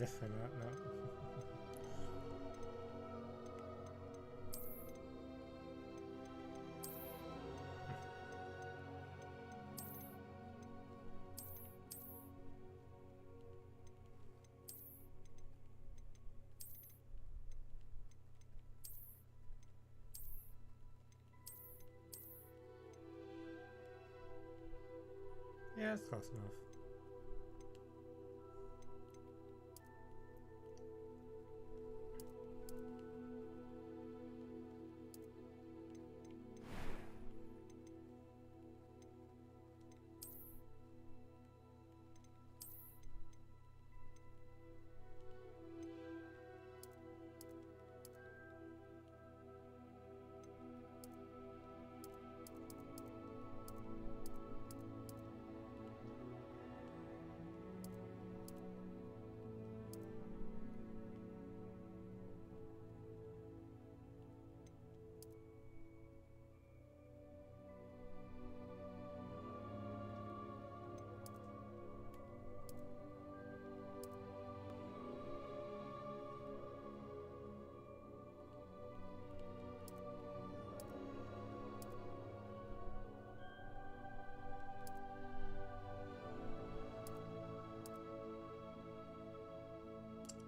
Definitely not, no. Yeah, it's close enough.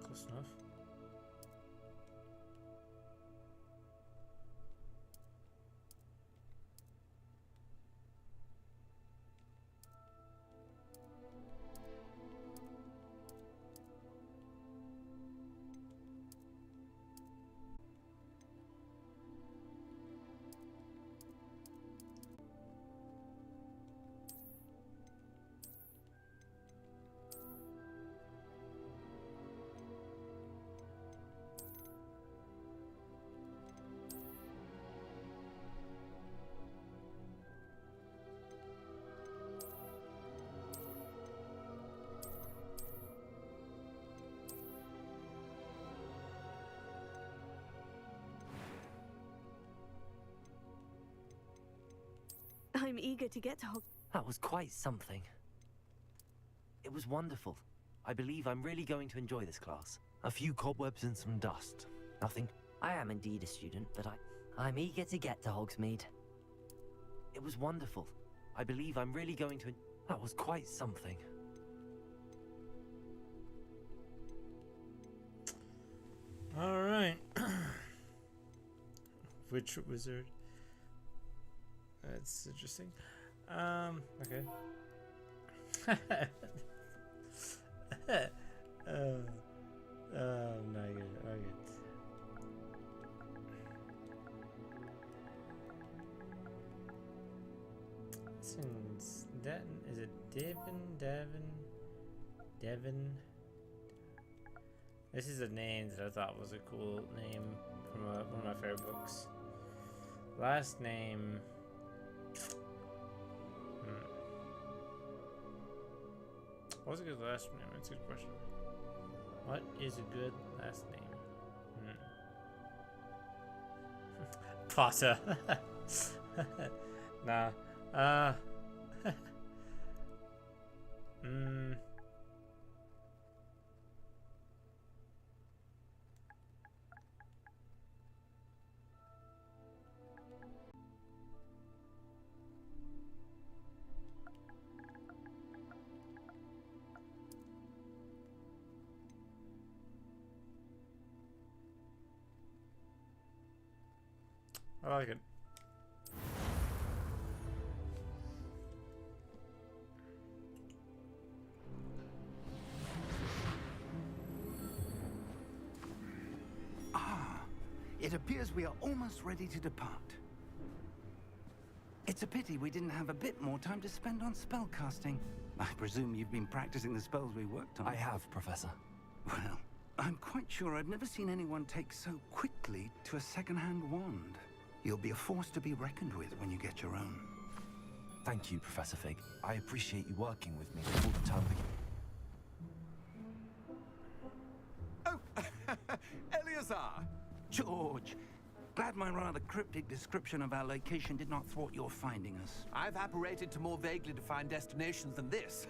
Close enough. I'm eager to get to That was quite something. It was wonderful. I believe I'm really going to enjoy this class. A few cobwebs and some dust. Nothing. I am indeed a student, but I'm eager to get to Hogsmeade. It was wonderful. I believe I'm really going to... That was quite something. Alright. Which wizard? That's interesting. Okay. Not good. Okay. Since that is it Devon? This is a name that I thought was a cool name from one of my favorite books. Last name. What was a good last name? That's a good question. What is a good last name? Potter. Nah. I like it. It appears we are almost ready to depart. It's a pity we didn't have a bit more time to spend on spellcasting. I presume you've been practicing the spells we worked on. I have, Professor. Well, I'm quite sure I've never seen anyone take so quickly to a second-hand wand. You'll be a force to be reckoned with when you get your own. Thank you, Professor Fig. I appreciate you working with me all the time. Oh, Eleazar! George, glad my rather cryptic description of our location did not thwart your finding us. I've apparated to more vaguely defined destinations than this.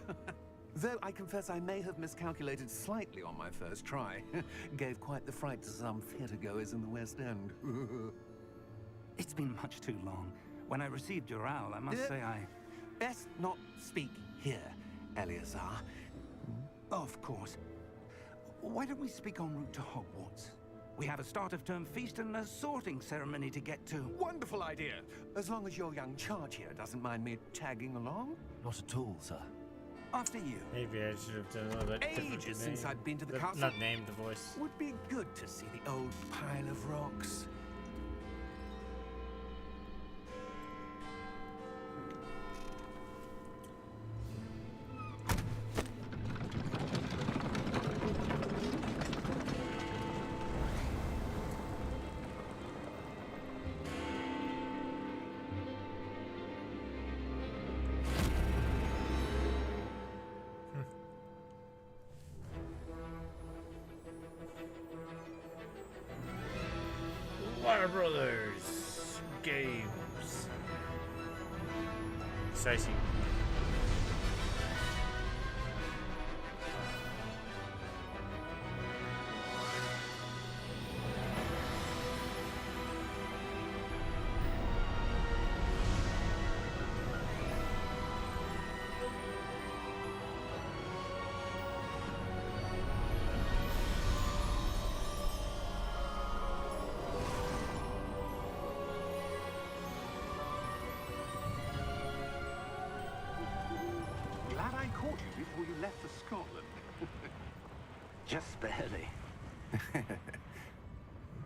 Though I confess I may have miscalculated slightly on my first try. Gave quite the fright to some theatre-goers in the West End. It's been much too long. When I received your owl, I must say I... Best not speak here, Eleazar. Of course. Why don't we speak en route to Hogwarts? We have a start-of-term feast and a sorting ceremony to get to. Wonderful idea! As long as your young charge here doesn't mind me tagging along. Not at all, sir. After you. Maybe I should have done a little bit different. Ages since name. I'd been to the But castle. Not named the voice. Would be good to see the old pile of rocks. Warner Brothers games. Exciting. Glad I caught you before you left for Scotland. Just barely.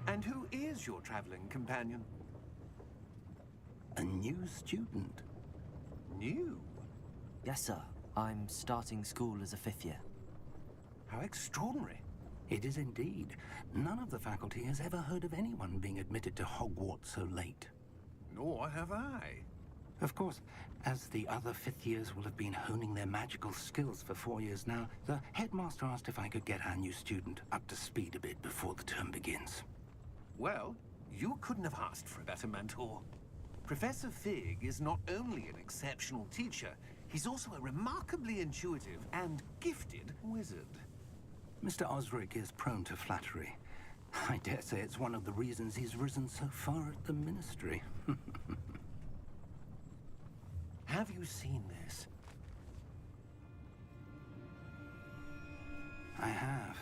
And who is your traveling companion? A new student. New? Yes, sir. I'm starting school as a 5th year. How extraordinary. It is indeed. None of the faculty has ever heard of anyone being admitted to Hogwarts so late. Nor have I. Of course, as the other 5th years will have been honing their magical skills for 4 years now, the headmaster asked if I could get our new student up to speed a bit before the term begins. Well, you couldn't have asked for a better mentor. Professor Fig is not only an exceptional teacher, he's also a remarkably intuitive and gifted wizard. Mr. Osric is prone to flattery. I dare say it's one of the reasons he's risen so far at the Ministry. Have you seen this? I have.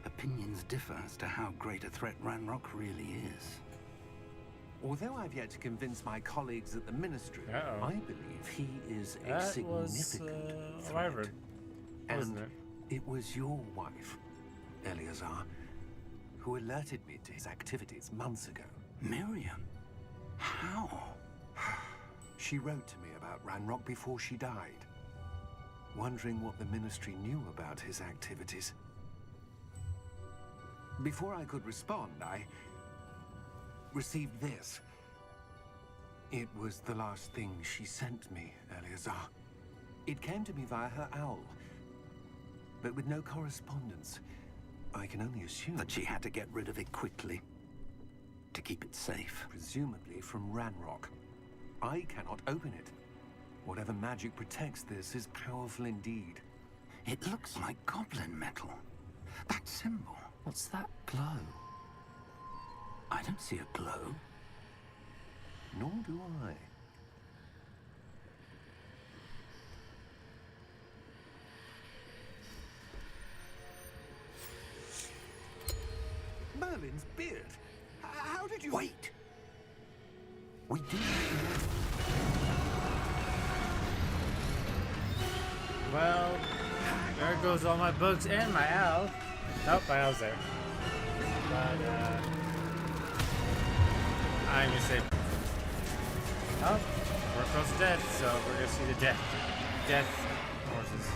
Opinions differ as to how great a threat Ranrock really is. Although I've yet to convince my colleagues at the Ministry, Uh-oh. I believe he is a That significant was threat. Wyvern, wasn't And it? it was your wife, Eleazar, who alerted me to his activities months ago. Miriam? How? She wrote to me about Ranrock before she died, wondering what the Ministry knew about his activities. Before I could respond, I received this. It was the last thing she sent me, Eleazar. It came to me via her owl, but with no correspondence. I can only assume That she had to get rid of it quickly. To keep it safe. presumably from Ranrock. I cannot open it. Whatever magic protects this is powerful indeed. It looks like goblin metal. That symbol. What's that glow? I don't see a glow. Nor do I. Merlin's beard. How did you... Wait! We do Well, there goes all my bugs and my owl. Nope, my owl's there. But, I'm gonna say... Oh, we're close to death, so we're gonna see the death horses.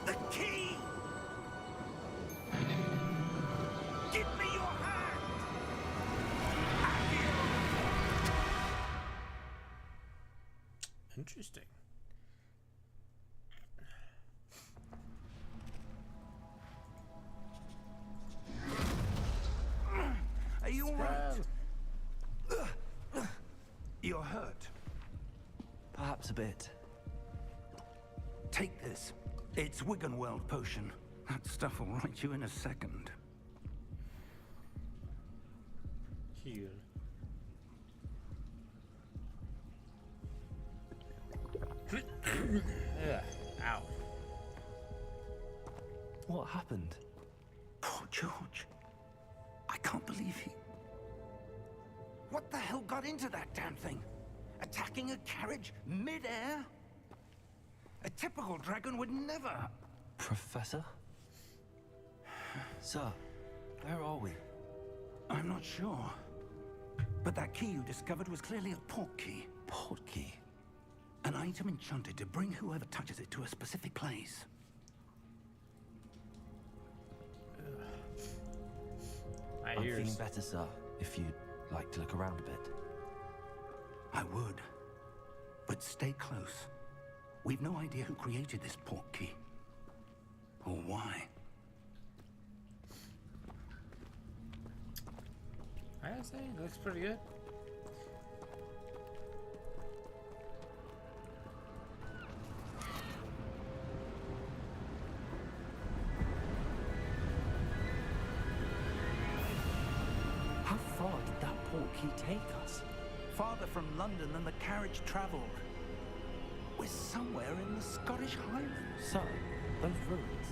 the key! Give me your hand! Interesting. right. You're hurt. Perhaps a bit. Take this. It's Wiggenweld potion. That stuff will right you in a second. Heal. Ugh. Ow. What happened? Poor George. I can't believe he... What the hell got into that damn thing? Attacking a carriage mid-air? A typical dragon would never... Professor? Sir, where are we? I'm not sure. But that key you discovered was clearly a port key. Port key? An item enchanted to bring whoever touches it to a specific place. My I'm ears. feeling better, sir, if you'd like to look around a bit. I would. But stay close. We've no idea who created this port key. Or why. I gotta say, it looks pretty good. How far did that port key take us? Farther from London than the carriage traveled. We're somewhere in the Scottish Highlands. Sir, those ruins.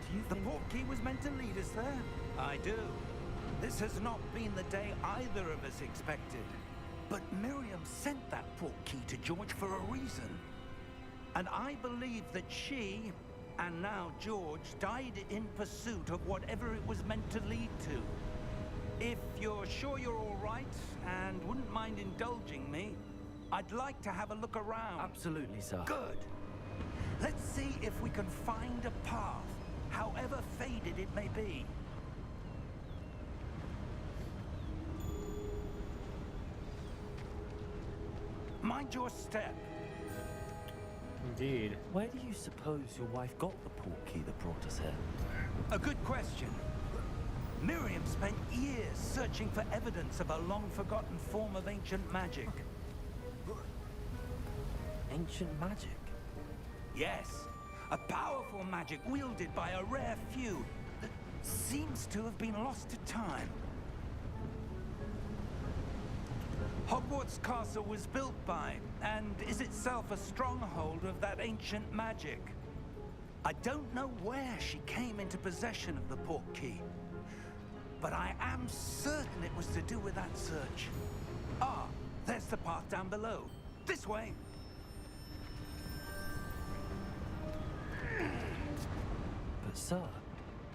Do you The think... port key was meant to lead us there? I do. This has not been the day either of us expected. But Miriam sent that port key to George for a reason. And I believe that she, and now George, died in pursuit of whatever it was meant to lead to. If you're sure you're all right, and wouldn't mind indulging me, I'd like to have a look around. Absolutely, sir. Good. Let's see if we can find a path, however faded it may be. Mind your step. Indeed. Where do you suppose your wife got the port key that brought us here? A good question. Miriam spent years searching for evidence of a long-forgotten form of ancient magic. Ancient magic? Yes, a powerful magic wielded by a rare few that seems to have been lost to time. Hogwarts Castle was built by, and is itself a stronghold of that ancient magic. I don't know where she came into possession of the port key, but I am certain it was to do with that search. Ah, there's the path down below. This way. But sir,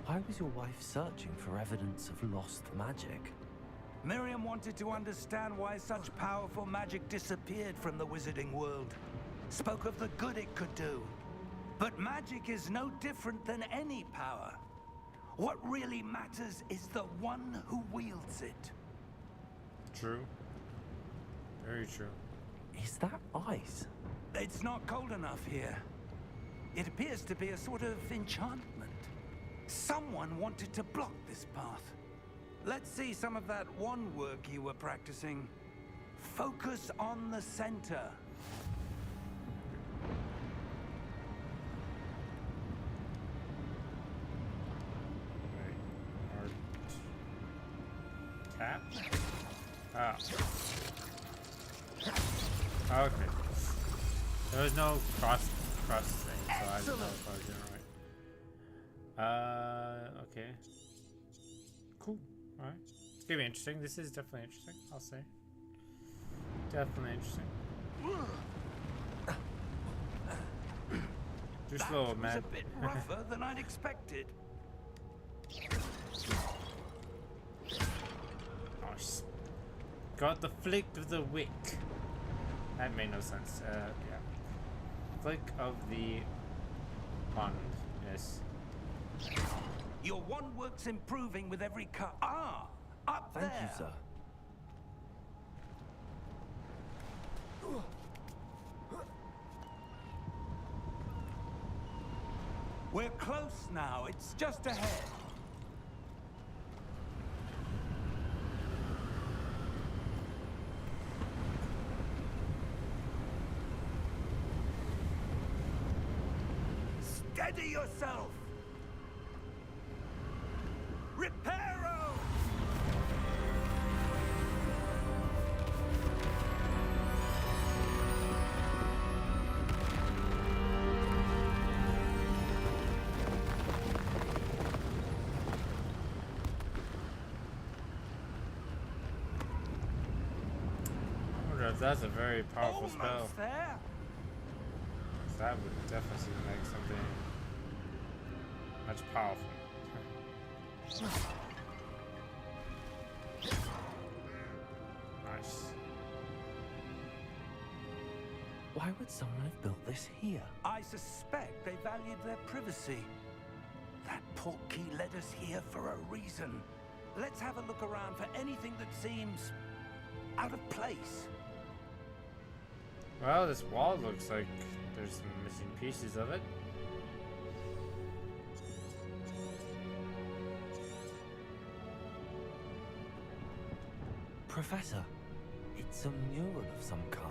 why was your wife searching for evidence of lost magic? Miriam wanted to understand why such powerful magic disappeared from the wizarding world. Spoke of the good it could do. But magic is no different than any power. What really matters is the one who wields it. True. Very true. Is that ice? It's not cold enough here. It appears to be a sort of enchantment. Someone wanted to block this path. Let's see some of that wand work you were practicing. Focus on the center. Right. Tap. Ah. Okay. There was no cross thing, so I don't know if I was doing it right. Okay. Cool. Alright. It's gonna be interesting. This is definitely interesting, I'll say. Definitely interesting. Too slow, That man. was a bit rougher than I'd expected. Nice. Got the flick of the wick. That made no sense. Yeah. Flick of the wand. Yes. Your wand work's improving with every cut. Ah! Up Thank there! you, sir. We're close now. It's just ahead. Steady yourself! Reparo! I wonder if that's a very powerful spell. Almost there. That would definitely make something much powerful. Nice. Why would someone have built this here? I suspect they valued their privacy. That portkey led us here for a reason. Let's have a look around for anything that seems out of place. Well, this wall looks like there's some missing pieces of it. Professor, it's a mural of some kind.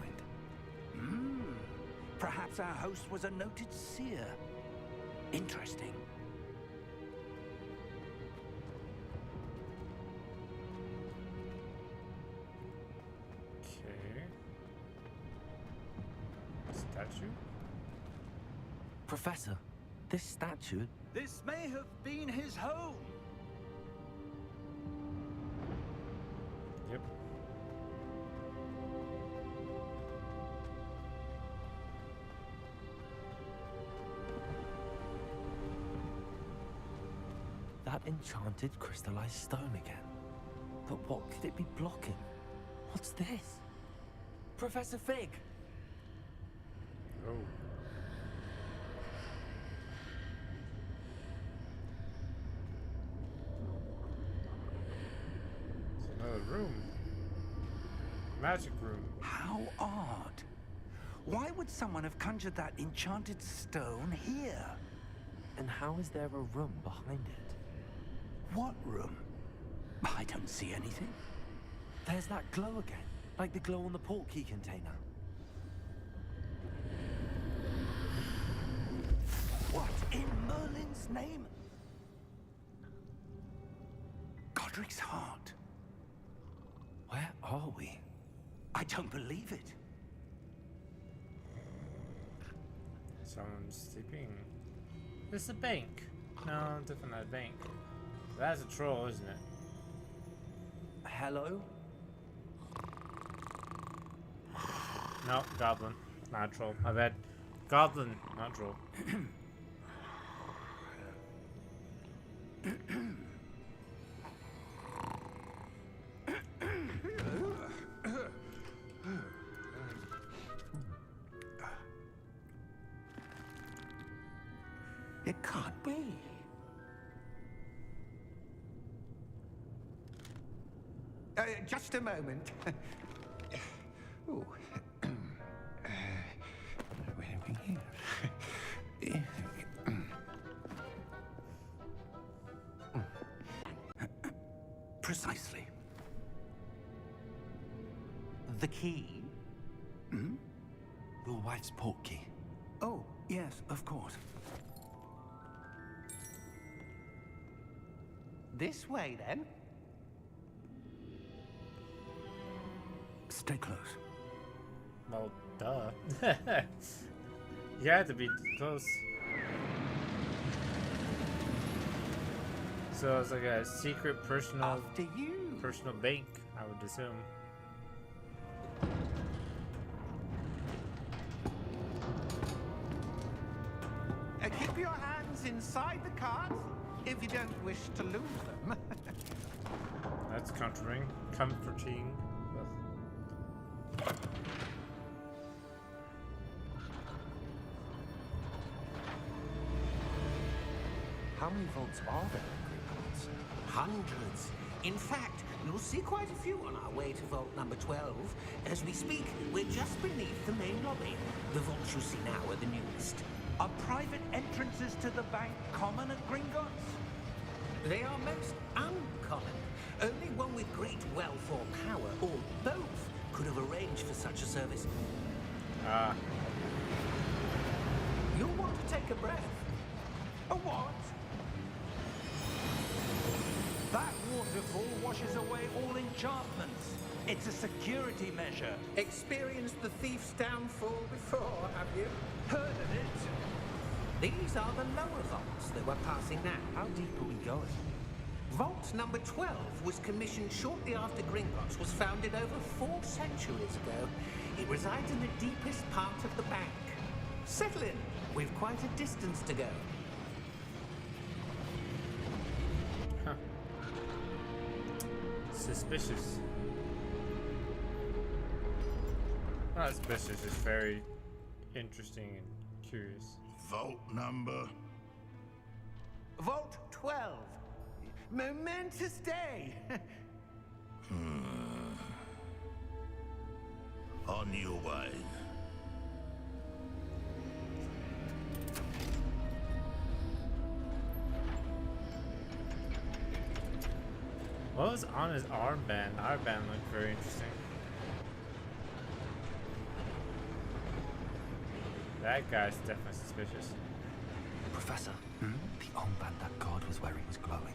Perhaps our host was a noted seer. Interesting. Okay. Statue? Professor, this statue... This may have been his home. Yep. That enchanted crystallized stone again. But what could it be blocking? What's this? Professor Fig! Oh. It's another room. Magic room. How odd. Why would someone have conjured that enchanted stone here? And how is there a room behind it? What room? I don't see anything. There's that glow again, like the glow on the portkey container. What in Merlin's name? Godric's heart. Where are we? I don't believe it. Someone's sleeping. It's a bank. No, definitely not a bank. That's a troll, isn't it? Hello? No, goblin. Not troll. My bad. Goblin, not troll. It can't be. Just a moment. Ooh. Where are we here? Precisely. The key? Your wife's portkey. Oh, yes, of course. This way, then. Stay close. Well, duh. You had to be close. So it's like a secret personal After you. personal bank, I would assume. Keep your hands inside the cart if you don't wish to lose them. That's comforting. Comforting. Ugh. How many vaults are there in Gringotts? Hundreds. In fact, you'll see quite a few on our way to vault number 12. As we speak, we're just beneath the main lobby. The vaults you see now are the newest. Are private entrances to the bank common at Gringotts? They are most uncommon. Only one with great wealth or power, or both, could have arranged for such a service. Ah, You'll want to take a breath. A what? That waterfall washes away all enchantments. It's a security measure. Experienced the thief's downfall before, have you? Heard of it? These are the lower vaults that we're passing now. How deep are we going? Vault number 12 was commissioned shortly after Gringotts was founded over 4 centuries ago. It resides in the deepest part of the bank. Settle in. We've quite a distance to go. Huh. Suspicious. Not suspicious, it's very interesting and curious. Vault number. Vault 12. Momentous day. On your way. What was on his armband? Armband looked very interesting. That guy's definitely suspicious. Professor, the armband that guard was wearing was glowing.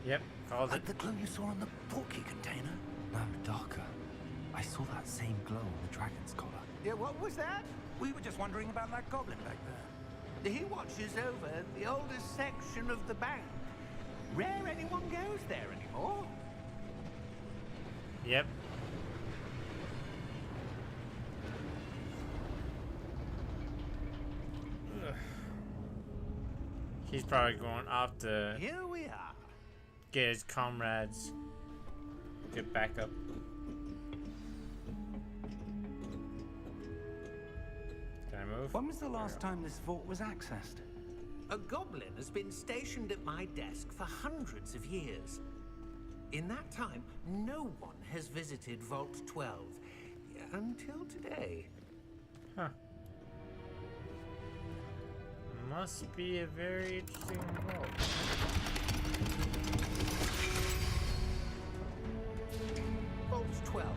Yep, called it. Like the glow you saw on the portkey container? No, darker. I saw that same glow on the dragon's collar. Yeah, what was that? We were just wondering about that goblin back there. He watches over the oldest section of the bank. Rare anyone goes there anymore. Yep. Ugh. He's probably going off to Here we are. get his comrades, get back up. Can I move? When was the last time this vault was accessed? A goblin has been stationed at my desk for hundreds of years. In that time, no one has visited Vault 12 until today. Huh. Must be a very interesting vault. Vault 12.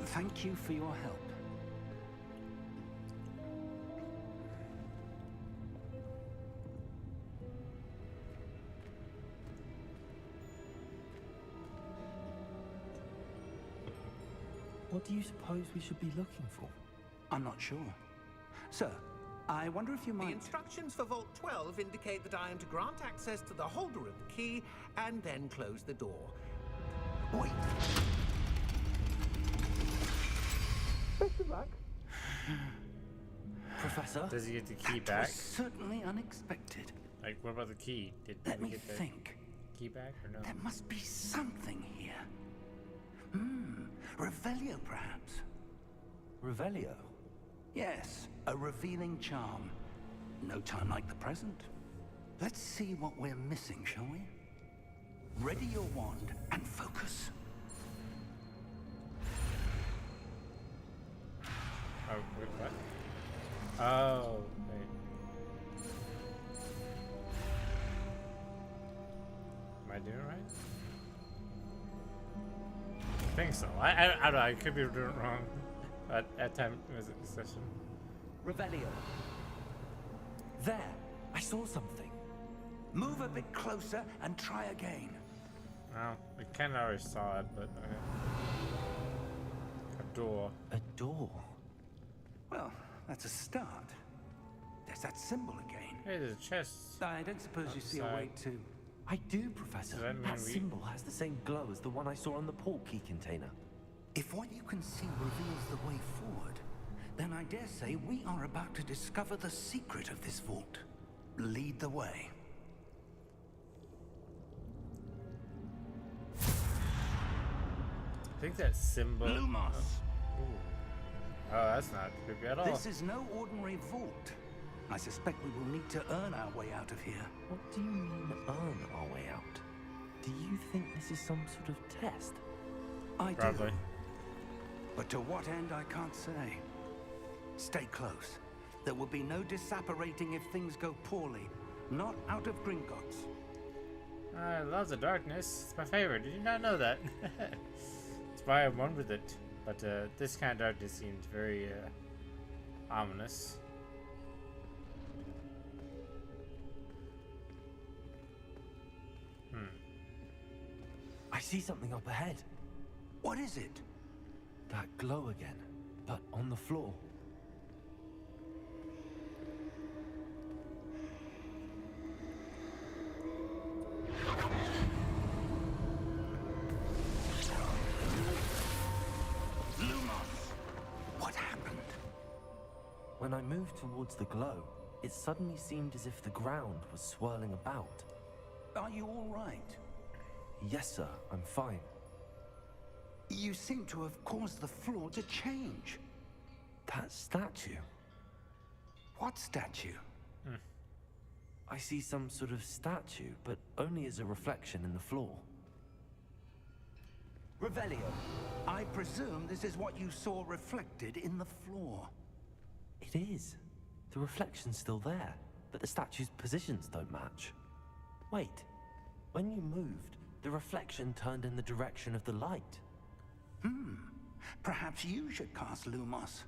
Thank you for your help. What do you suppose we should be looking for? I'm not sure. Sir, I wonder if you The might... instructions for Vault 12 indicate that I am to grant access to the holder of the key and then close the door. Wait. Best of luck. Professor? Does he get the key That back? was certainly unexpected. Like, what about the key? Did Let we me get the think. key back or no? There must be something here. Revelio, perhaps? Revelio? Yes, a revealing charm. No time like the present. Let's see what we're missing, shall we? Ready your wand and focus. Oh, wait, what? Oh, wait. Am I doing it right? I think so. I don't know. I could be doing it wrong. At time was it session? Revelio. There, I saw something. Move a bit closer and try again. Well, we kind of already saw it, but a door. A door. Well, that's a start. There's that symbol again. Hey, there's a chest. I don't suppose you see a way Outside. to... I do, Professor. Does that mean That we- symbol has the same glow as the one I saw on the portkey container. If what you can see reveals the way forward, then I dare say we are about to discover the secret of this vault. Lead the way. I think that symbol. Lumos. Ooh. Oh, that's not creepy at all. This is no ordinary vault. I suspect we will need to earn our way out of here. What do you mean, earn our way out? Do you think this is some sort of test? I Probably. do. But to what end, I can't say. Stay close. There will be no disapparating if things go poorly. Not out of Gringotts. I love the darkness. It's my favorite. Did you not know that? That's why I'm one with it. But this kind of darkness seems very ominous. I see something up ahead. What is it? That glow again, but on the floor. What happened? When I moved towards the glow, it suddenly seemed as if the ground was swirling about. Are you all right? Yes, sir, I'm fine. You seem to have caused the floor to change. That statue. What statue? I see some sort of statue, but only as a reflection in the floor. Revelio, I presume this is what you saw reflected in the floor. It is. The reflection's still there, but the statue's positions don't match. Wait, when you moved, the reflection turned in the direction of the light. Perhaps you should cast Lumos.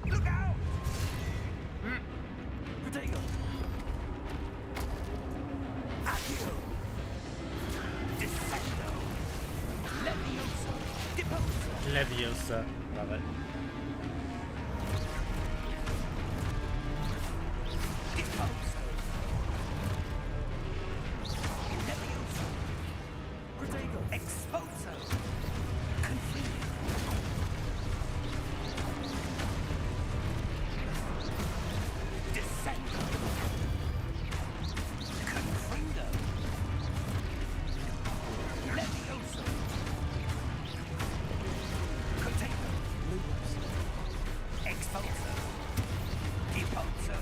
Look out! Protego! Accio! Descendo! Levioso! Deposo! Leviosa. Love it. Deposo! Levioso! Protego! Exposo! Confino! Descendo! Confrindo! Levioso! Container! Lumos! Exposo! Deposo!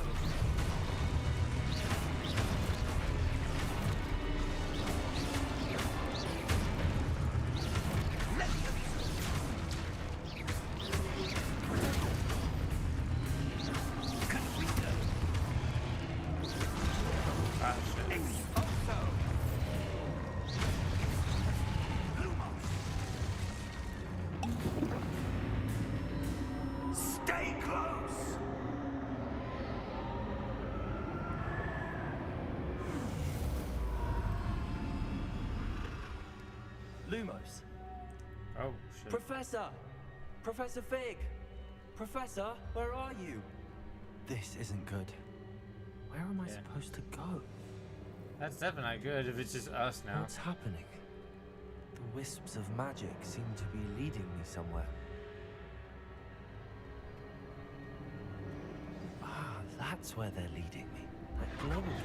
Levioso! Confrindo! Ah, shit. Exposo! Lumos! Stay close! Lumos! Oh, shit. Professor! Professor Fig! Professor, where are you? This isn't good. Where am I Yeah. supposed to go? That's definitely not good if it's just us now. What's happening? The wisps of magic seem to be leading me somewhere. Ah, that's where they're leading me. That glow again.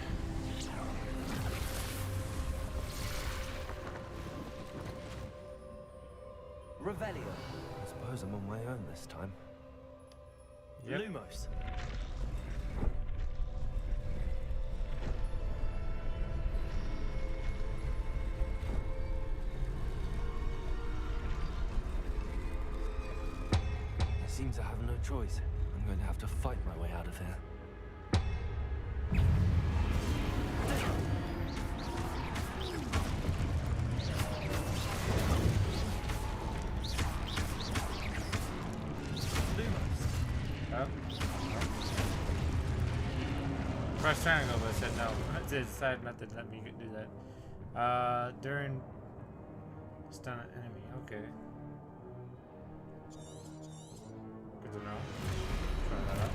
Revelio. I suppose I'm on my own this time. Yep. Lumos. I seem to have no choice. I'm going to have to fight my way out of here. Oh. Press triangle, but it said no. I decided not to let me do that. During stun an enemy. Okay. Good to know. Try that out.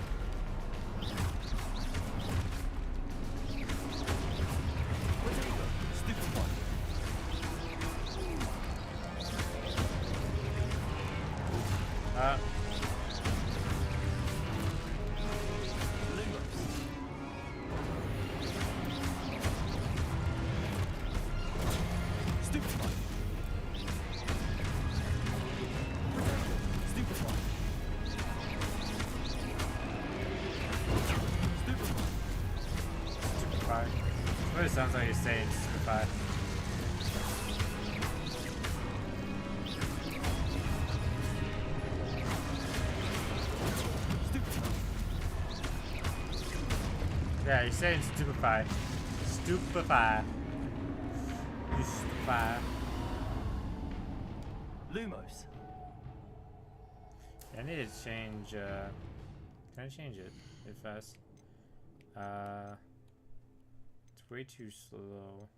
Stupid one. Stupid one. Stupid one. Stupid one. Stupefy. What it sounds like you're saying, stupefy. Stupid one. Yeah, he's saying stupefy. Stupefy. You stupefy. Lumos. I need to change, can I change it fast? It's way too slow.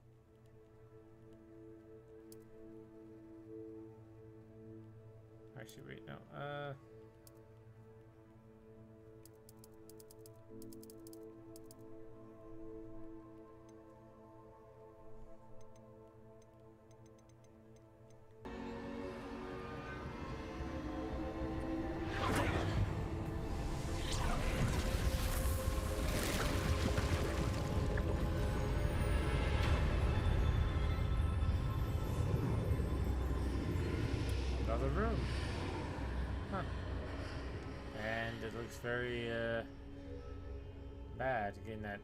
Actually, wait, no, another room. Huh. And it looks very, bad getting that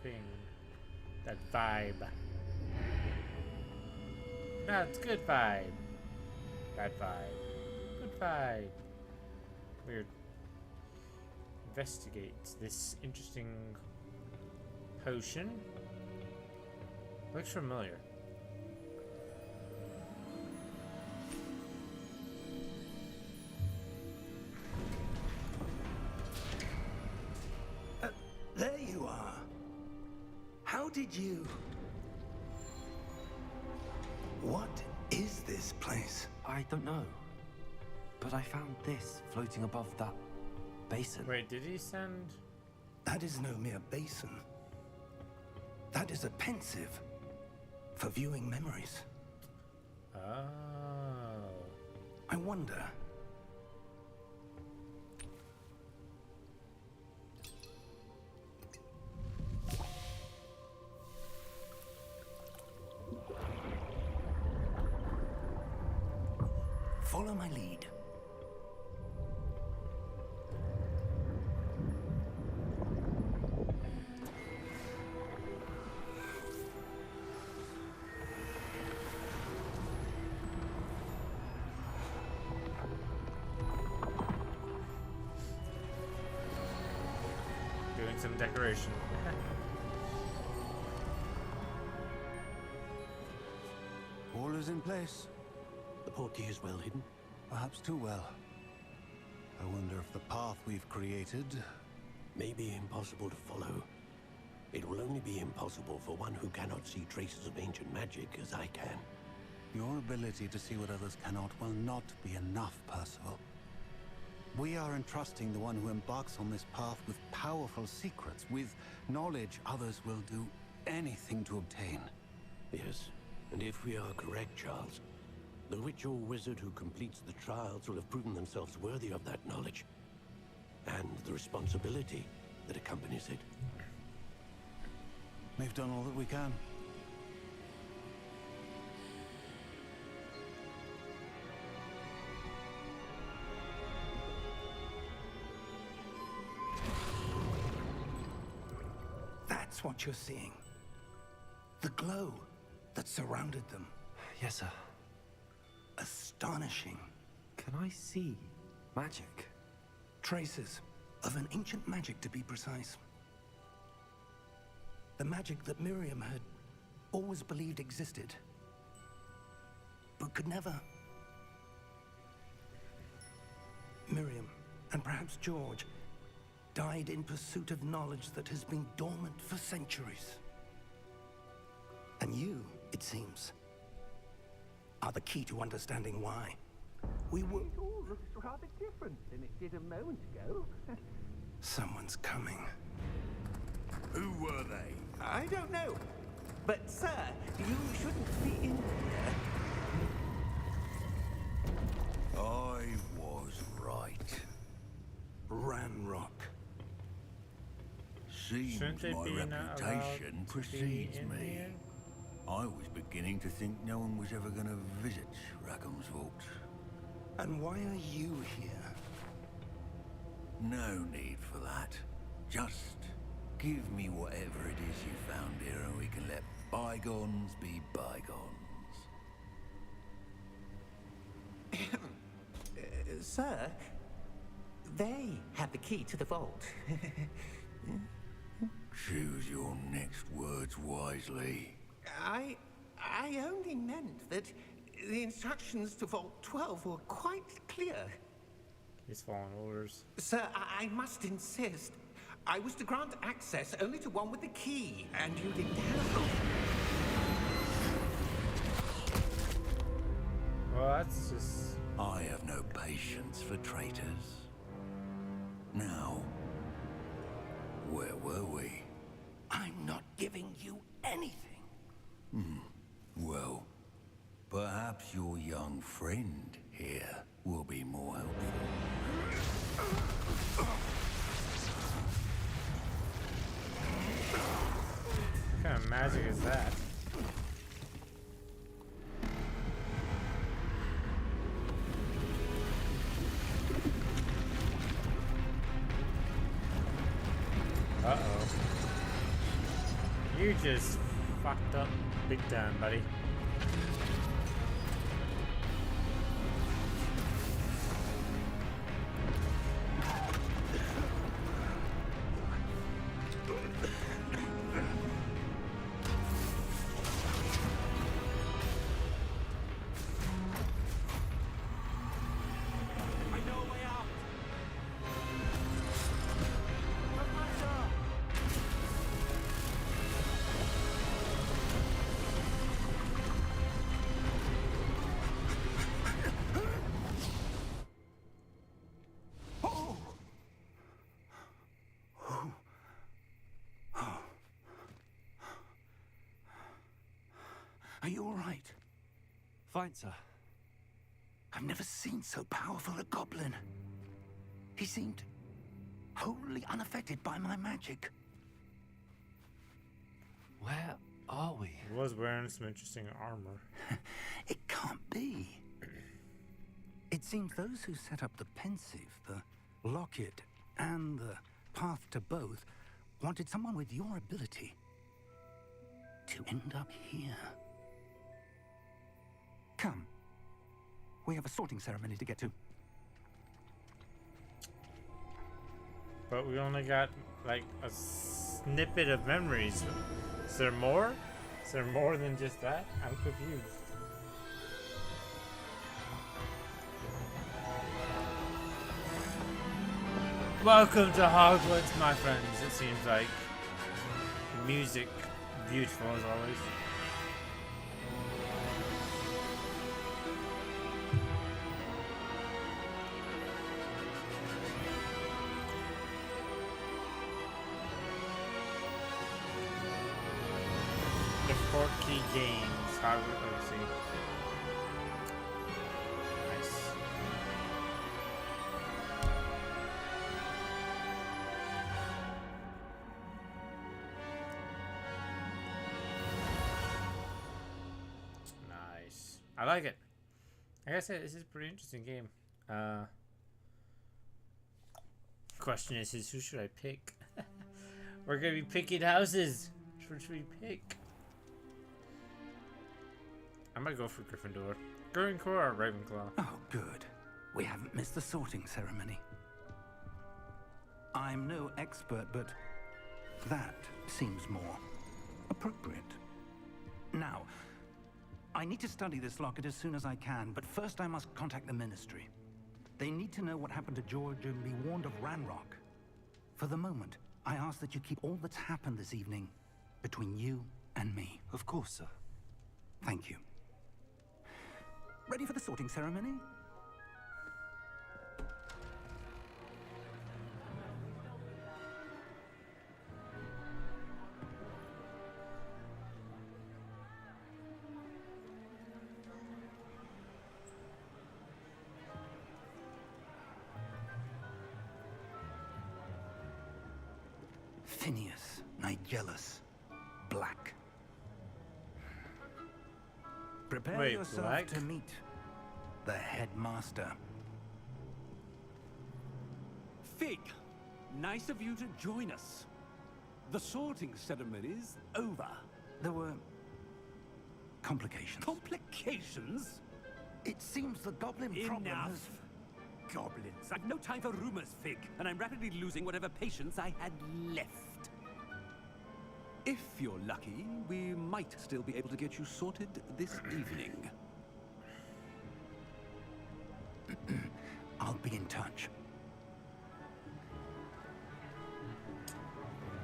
thing, that vibe. No, it's good vibe. Bad vibe. Good vibe. Weird. Investigate this interesting potion. Looks familiar. There you are. How did you... What is this place? I don't know. But I found this floating above that basin. Wait, did he send? That is no mere basin. That is a pensive for viewing memories. Oh. I wonder... Follow my lead. Doing some decoration. All is in place. The portkey is well hidden. Perhaps too well. I wonder if the path we've created... May be impossible to follow. It will only be impossible for one who cannot see traces of ancient magic as I can. Your ability to see what others cannot will not be enough, Percival. We are entrusting the one who embarks on this path with powerful secrets, with knowledge others will do anything to obtain. Yes, and if we are correct, Charles, the witch or wizard who completes the trials will have proven themselves worthy of that knowledge, and the responsibility that accompanies it. We've done all that we can. That's what you're seeing. The glow that surrounded them. Yes, sir. Astonishing. Can I see magic? Traces of an ancient magic, to be precise. The magic that Miriam had always believed existed, but could never. Miriam, and perhaps George, died in pursuit of knowledge that has been dormant for centuries. And you, it seems, are the key to understanding why. We were... It all looks rather different than it did a moment ago. Someone's coming. Who were they? I don't know. But, sir, you shouldn't be in here. I was right. Ranrock. Seems Shouldn't they my be not allowed reputation to precedes be in me. here? I was beginning to think no one was ever going to visit Rackham's vault. And why are you here? No need for that. Just give me whatever it is you found here and we can let bygones be bygones. Sir, they have the key to the vault. Choose your next words wisely. I only meant that the instructions to Vault 12 were quite clear. He's following orders. Sir, I must insist. I was to grant access only to one with the key, and you didn't have it. Well, that's just... I have no patience for traitors. Now, where were we? I'm not giving you anything. Well, perhaps your young friend here will be more helpful. What kind of magic is that? Uh-oh. You just fucked up big time, buddy. Are you all right? Fine, sir. I've never seen so powerful a goblin. He seemed wholly unaffected by my magic. Where are we? He was wearing some interesting armor. It can't be. It seems those who set up the Pensive, the Locket, and the Path to Both wanted someone with your ability to end up here. Come. We have a sorting ceremony to get to. But we only got like a snippet of memories. Is there more? Is there more than just that? I'm confused. Welcome to Hogwarts, my friends. It seems like music, beautiful as always. The Portkey Games, Hogwarts Legacy. Nice. Nice. I like it. Like I said, this is a pretty interesting game. Question is who should I pick? We're gonna be picking houses. Which should we pick? I might go for Gryffindor. Gryffindor or Ravenclaw? Oh, good. We haven't missed the sorting ceremony. I'm no expert, but that seems more appropriate. Now, I need to study this locket as soon as I can, but first I must contact the Ministry. They need to know what happened to George and be warned of Ranrock. For the moment, I ask that you keep all that's happened this evening between you and me. Of course, sir. Thank you. Ready for the sorting ceremony? Phineas Nigellus Black. Prepare Wait, yourself Black? to meet the headmaster. Fig, nice of you to join us. The sorting ceremony's over. There were complications. Complications? It seems the goblin problem Enough. has... Goblins. I've no time for rumors, Fig, and I'm rapidly losing whatever patience I had left. If you're lucky, we might still be able to get you sorted this evening. I'll be in touch.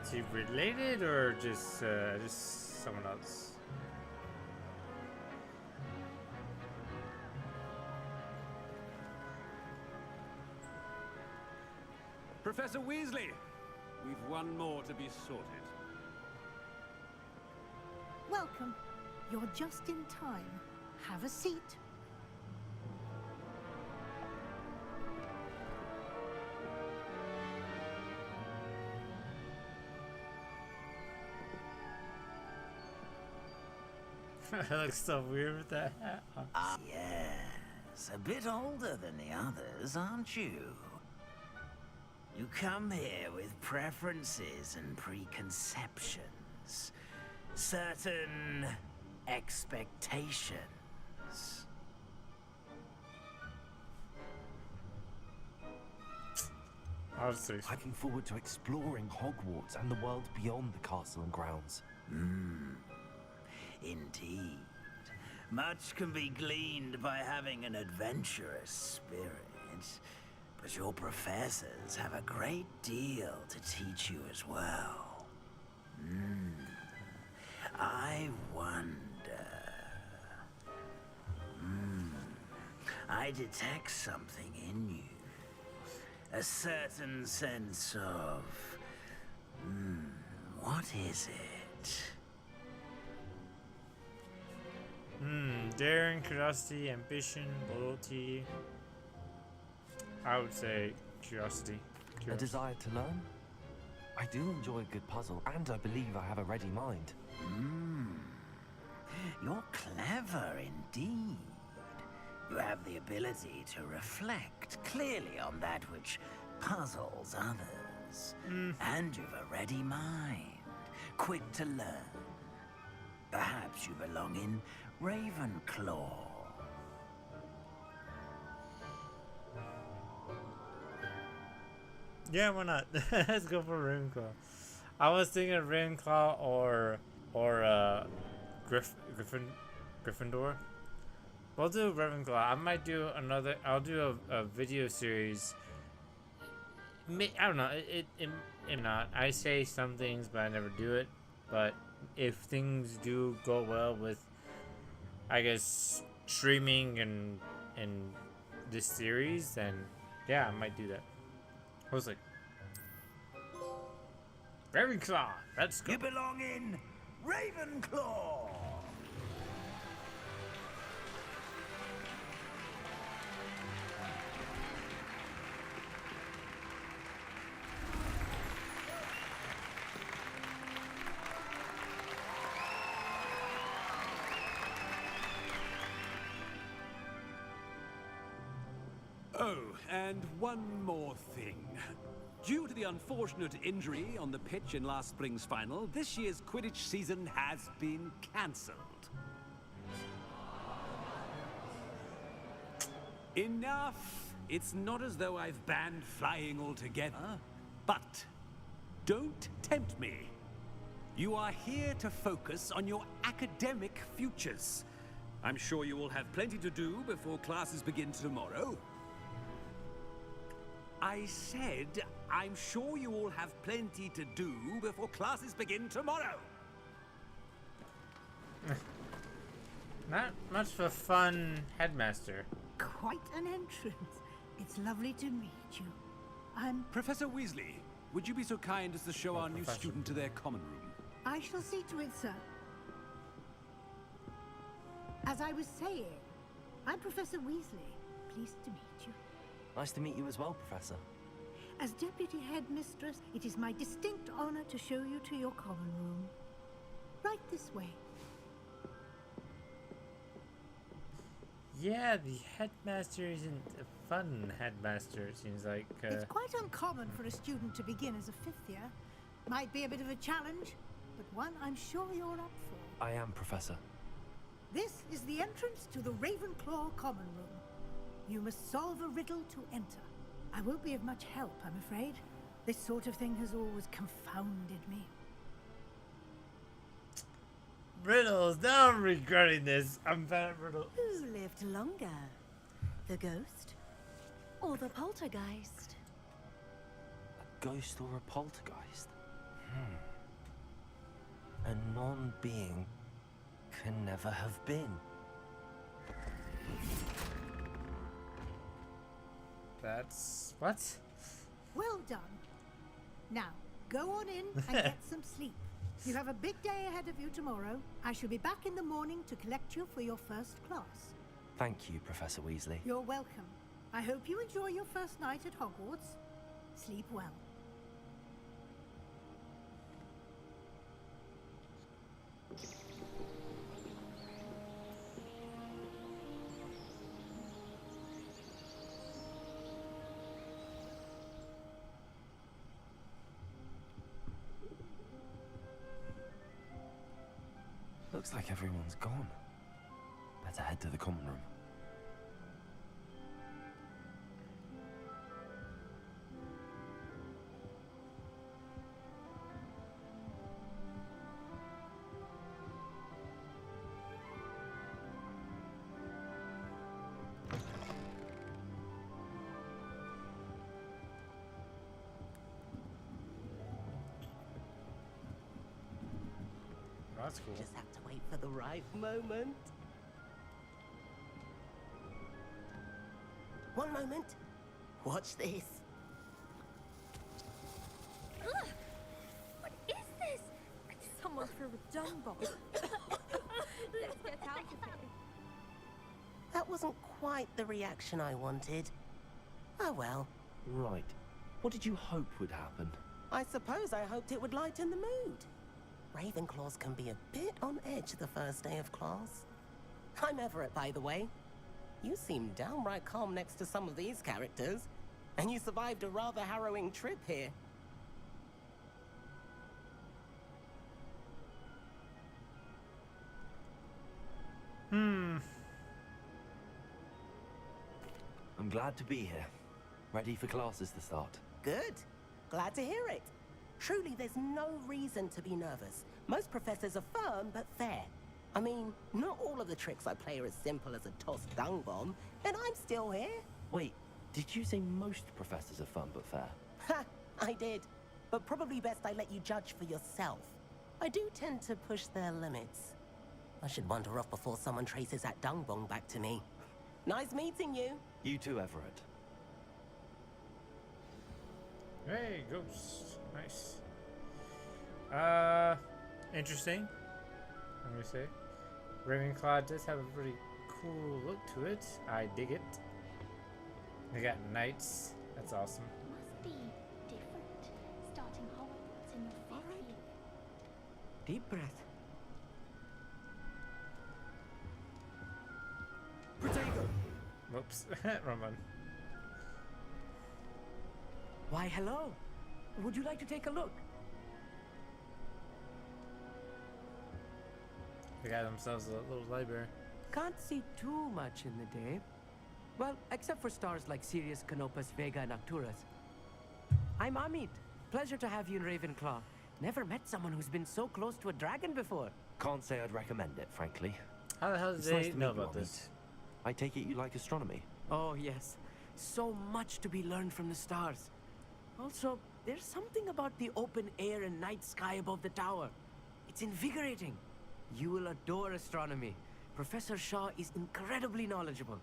Is he related or just someone else? Professor Weasley, we've one more to be sorted. Welcome. You're just in time. Have a seat. It looks so weird with that hat on. Yes, a bit older than the others, aren't you? You come here with preferences and preconceptions. Certain expectations. Looking forward to exploring Hogwarts and the world beyond the castle and grounds. Indeed. Much can be gleaned by having an adventurous spirit. But your professors have a great deal to teach you as well. I wonder... I detect something in you. A certain sense of... what is it? Daring, curiosity, ambition, loyalty. I would say curiosity. A desire to learn? I do enjoy a good puzzle, and I believe I have a ready mind. You're clever indeed. You have the ability to reflect clearly on that which puzzles others. And you've a ready mind, quick to learn. Perhaps you belong in Ravenclaw. Yeah, why not? Let's go for Ravenclaw. I was thinking Ravenclaw or Gryffindor. We'll do Ravenclaw. I might do another. I'll do a video series. I don't know. It not. I say some things, but I never do it. But if things do go well with, I guess, streaming and this series, then yeah, I might do that. I was like, Ravenclaw, let's go. You belong in Ravenclaw. Oh, and one more thing. Due to the unfortunate injury on the pitch in last spring's final, this year's Quidditch season has been cancelled. Enough! It's not as though I've banned flying altogether, but don't tempt me. You are here to focus on your academic futures. I'm sure you will have plenty to do before classes begin tomorrow. I said, I'm sure you all have plenty to do before classes begin tomorrow. Not much of a fun headmaster. Quite an entrance. It's lovely to meet you. I'm... Professor Weasley, would you be so kind as to show our new student to their common room? I shall see to it, sir. As I was saying, I'm Professor Weasley. Pleased to meet you. Nice to meet you as well, Professor. As Deputy Headmistress, it is my distinct honor to show you to your common room. Right this way. Yeah, the headmaster isn't a fun headmaster, it seems like. It's quite uncommon for a student to begin as a fifth year. Might be a bit of a challenge, but one I'm sure you're up for. I am, Professor. This is the entrance to the Ravenclaw common room. You must solve a riddle to enter. I won't be of much help, I'm afraid. This sort of thing has always confounded me. riddles. Now I'm regretting this. I'm bad at riddles. Who lived longer? The ghost or the poltergeist? A ghost or a poltergeist? A non-being can never have been. That's... what? Well done. Now, go on in and get some sleep. You have a big day ahead of you tomorrow. I shall be back in the morning to collect you for your first class. Thank you, Professor Weasley. You're welcome. I hope you enjoy your first night at Hogwarts. Sleep well. Looks like everyone's gone. Better head to the common room. That's cool. Just have to wait for the right moment. One moment. Watch this. Ugh! What is this? Someone threw a dung bomb. Let's get out of here. That wasn't quite the reaction I wanted. Oh well. Right. What did you hope would happen? I suppose I hoped it would lighten the mood. Ravenclaws can be a bit on edge the first day of class. I'm Everett, by the way. You seem downright calm next to some of these characters, and you survived a rather harrowing trip here. I'm glad to be here. Ready for classes to start. Good. Glad to hear it. Truly, there's no reason to be nervous. Most professors are firm but fair. I mean, not all of the tricks I play are as simple as a tossed dung bomb, and I'm still here. Wait, did you say most professors are fun but fair? Ha! I did. But probably best I let you judge for yourself. I do tend to push their limits. I should wander off before someone traces that dung bomb back to me. Nice meeting you. You too, Everett. Hey, ghost. Nice. Interesting. Let me say. Ravenclaw does have a pretty cool look to it. I dig it. They got knights. That's awesome. Must be different. Starting Hogwarts in your fifth year. Deep breath. Protego! Whoops. Wrong one. Why, hello. Would you like to take a look? They got themselves a little library. Can't see too much in the day. Well, except for stars like Sirius, Canopus, Vega, and Arcturus. I'm Amit. Pleasure to have you in Ravenclaw. Never met someone who's been so close to a dragon before. Can't say I'd recommend it, frankly. How the hell did It's they nice to know meet you, about Amit. this? I take it you like astronomy. Oh, yes. So much to be learned from the stars. Also, there's something about the open air and night sky above the tower. It's invigorating. You will adore astronomy. Professor Shaw is incredibly knowledgeable.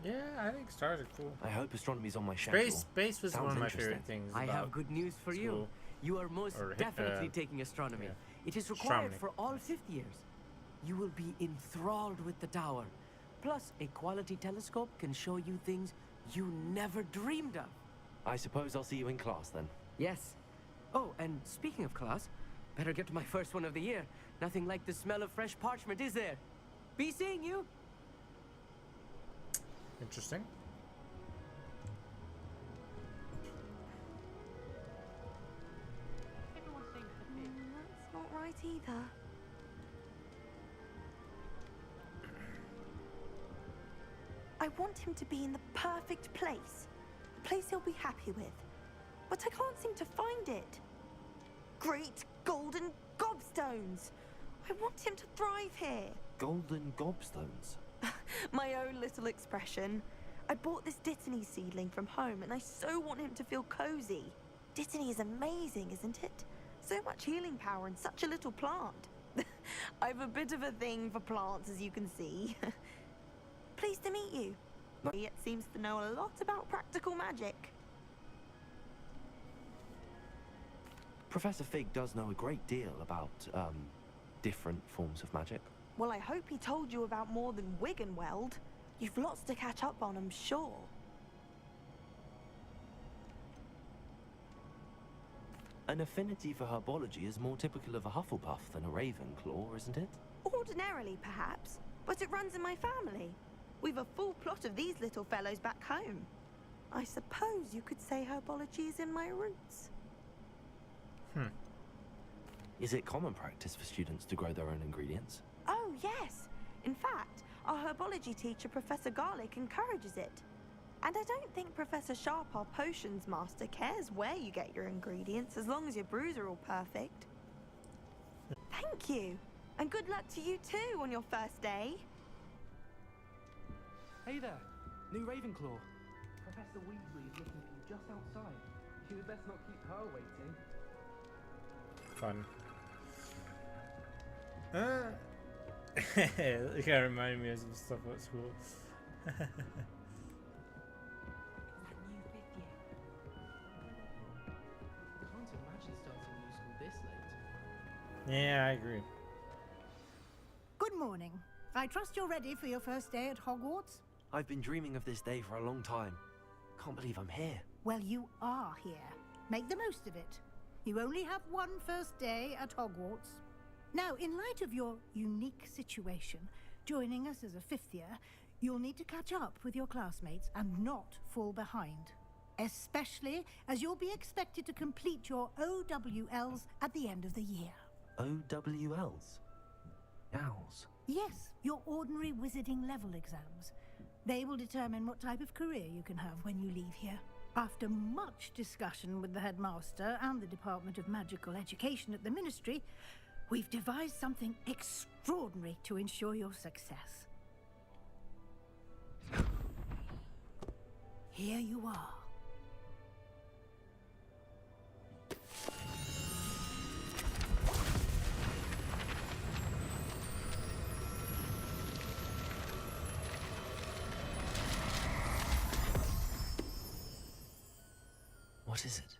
Yeah, I think stars are cool. I hope astronomy's on my schedule. Space was Sounds one of my interesting. favorite things. I about have good news for you. school. You are most Or, definitely taking astronomy. yeah. It is required Astronomy. for all fifth years. You will be enthralled with the tower. Plus, a quality telescope can show you things you never dreamed of. I suppose I'll see you in class then. Yes. Oh, and speaking of class, better get to my first one of the year. Nothing like the smell of fresh parchment, is there? Be seeing you. Interesting. That's not right either. I want him to be in the perfect place. A place he'll be happy with. But I can't seem to find it. great golden gobstones. I want him to thrive here. Golden gobstones. My own little expression. I bought this Dittany seedling from home and I so want him to feel cozy. Dittany is amazing, isn't it? So much healing power in such a little plant. I've a bit of a thing for plants, as you can see. Pleased to meet you. It seems to know a lot about practical magic. Professor Fig does know a great deal about, different forms of magic. Well, I hope he told you about more than Wiggenweld. You've lots to catch up on, I'm sure. An affinity for herbology is more typical of a Hufflepuff than a Ravenclaw, isn't it? Ordinarily, perhaps, but it runs in my family. We've a full plot of these little fellows back home. I suppose you could say herbology is in my roots. Is it common practice for students to grow their own ingredients? Oh, yes. In fact, our herbology teacher, Professor Garlick, encourages it. And I don't think Professor Sharp, our potions master, cares where you get your ingredients as long as your brews are all perfect. Thank you. And good luck to you too on your first day. Hey there, new Ravenclaw. Professor Weasley is looking for you just outside. You had best not keep her waiting. Fun. You gotta remind me of some stuff at school. Yeah, I agree. Good morning. I trust you're ready for your first day at Hogwarts? I've been dreaming of this day for a long time. Can't believe I'm here. Well, you are here. Make the most of it. You only have one first day at Hogwarts. Now, in light of your unique situation, joining us as a fifth year, you'll need to catch up with your classmates and not fall behind. Especially as you'll be expected to complete your OWLs at the end of the year. OWLs? Owls? Yes, your ordinary wizarding level exams. They will determine what type of career you can have when you leave here. After much discussion with the headmaster and the Department of Magical Education at the Ministry, we've devised something extraordinary to ensure your success. Here you are. What is it?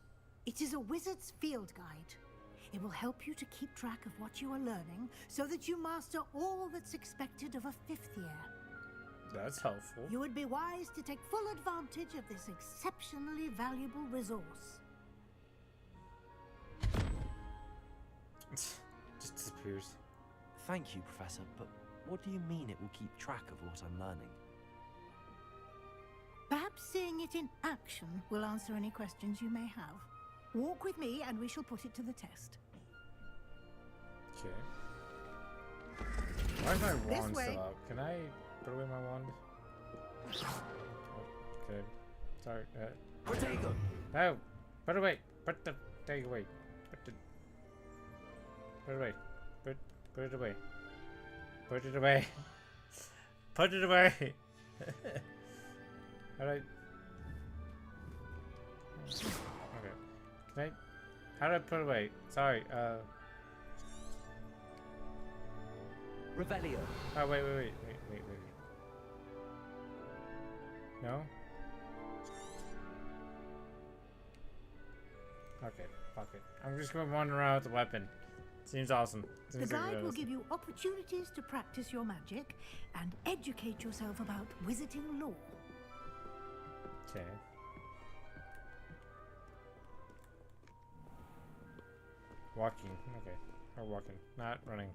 It is a wizard's field guide. It will help you to keep track of what you are learning so that you master all that's expected of a fifth year. That's helpful. You would be wise to take full advantage of this exceptionally valuable resource. Just disappears. Thank you, Professor, but what do you mean it will keep track of what I'm learning? Perhaps seeing it in action will answer any questions you may have. Walk with me and we shall put it to the test. Okay. Why is my This wand way. still up? Can I put away my wand? Okay. Sorry. Protego! No! Put it away! Put the thing away. Put it away. Put it away. Put it away. Put it away! Alright. Okay. Can I... How do I put it away? Sorry, Revelio. Oh, wait. No? Okay, fuck it. I'm just gonna wander around with the weapon. Seems awesome. The Seems like guide will awesome. give you opportunities to practice your magic and educate yourself about wizarding lore. Okay. Walking. Okay. Or walking. Not running.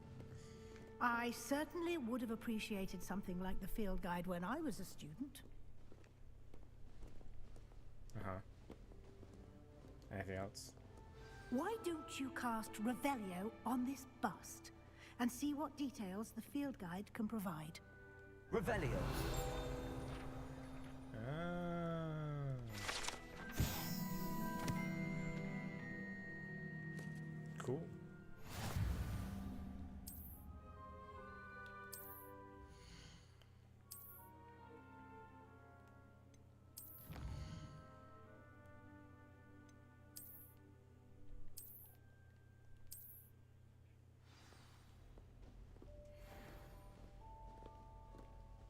I certainly would have appreciated something like the field guide when I was a student. Uh-huh. Anything else? Why don't you cast Revelio on this bust and see what details the field guide can provide? Revelio. Cool.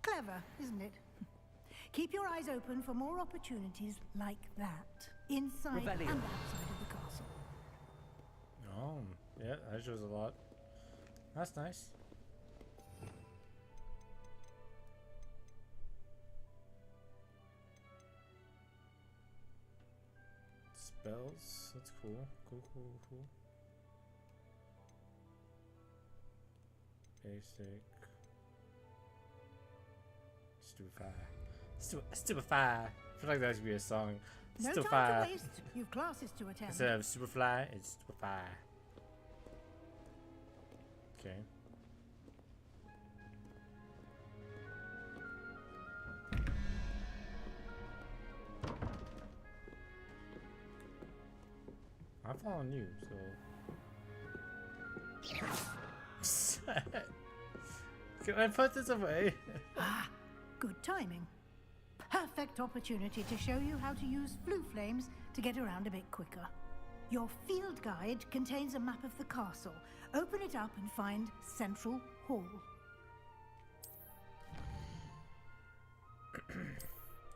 Clever, isn't it? Keep your eyes open for more opportunities like that, inside and Revelio. outside of the castle. Oh, yeah, that shows a lot. That's nice. Spells, that's cool. Cool. Basic. Stupefy. I feel like that should be a song. No Stupefy. time to waste. You've classes to attend. Instead of Superfly, it's Stupefy. Okay. I'm following you, so. Can I put this away? Ah, good timing. Perfect opportunity to show you how to use flue flames to get around a bit quicker. Your field guide contains a map of the castle. Open it up and find Central Hall.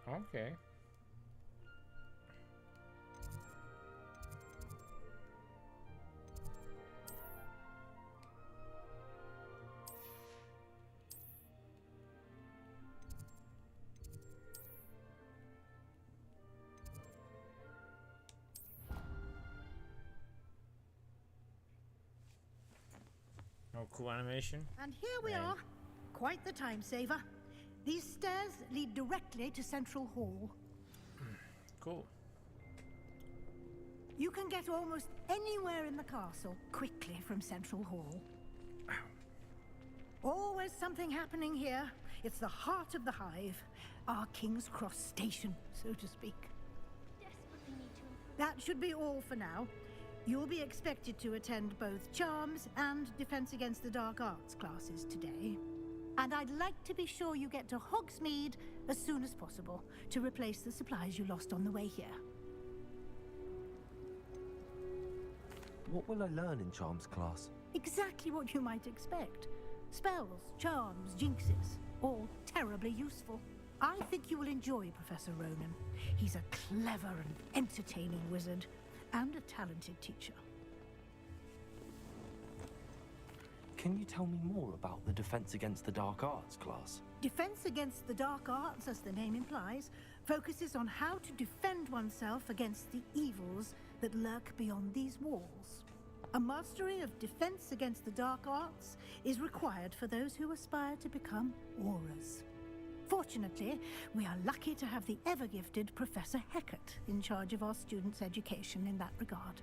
Okay. Oh, cool animation. And here we are. Quite the time saver. These stairs lead directly to Central Hall. Cool. You can get almost anywhere in the castle quickly from Central Hall. Always something happening here. It's the heart of the hive. Our King's Cross station, so to speak. Desperately need to improve. That should be all for now. You'll be expected to attend both Charms and Defense Against the Dark Arts classes today. And I'd like to be sure you get to Hogsmeade as soon as possible to replace the supplies you lost on the way here. What will I learn in Charms class? Exactly what you might expect. Spells, charms, jinxes, all terribly useful. I think you will enjoy Professor Ronan. He's a clever and entertaining wizard, and a talented teacher. Can you tell me more about the Defense Against the Dark Arts class? Defense Against the Dark Arts, as the name implies, focuses on how to defend oneself against the evils that lurk beyond these walls. A mastery of Defense Against the Dark Arts is required for those who aspire to become Aurors. Fortunately, we are lucky to have the ever-gifted Professor Hecat in charge of our students' education in that regard.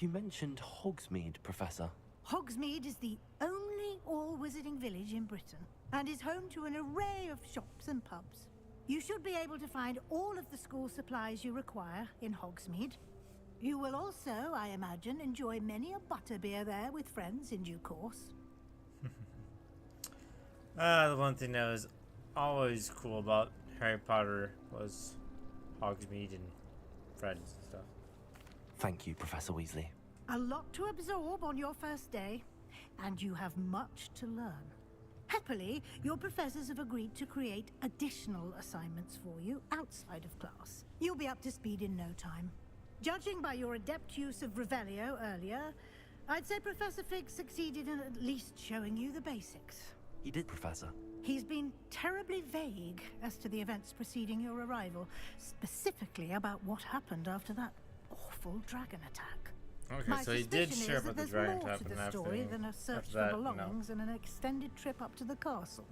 You mentioned Hogsmeade, Professor. Hogsmeade is the only all-wizarding village in Britain, and is home to an array of shops and pubs. You should be able to find all of the school supplies you require in Hogsmeade. You will also, I imagine, enjoy many a butterbeer there with friends in due course. The one thing that was always cool about Harry Potter was Hogsmeade and friends and stuff. Thank you, Professor Weasley. A lot to absorb on your first day, and you have much to learn. Happily, your professors have agreed to create additional assignments for you outside of class. You'll be up to speed in no time. Judging by your adept use of Revelio earlier, I'd say Professor Fig succeeded in at least showing you the basics. He did, Professor. He's been terribly vague as to the events preceding your arrival, specifically about what happened after that awful dragon attack. Okay, My so he did suspicion share is about that the there's dragon more attack to and the after story than a search after for that, belongings and an extended trip up to the castle.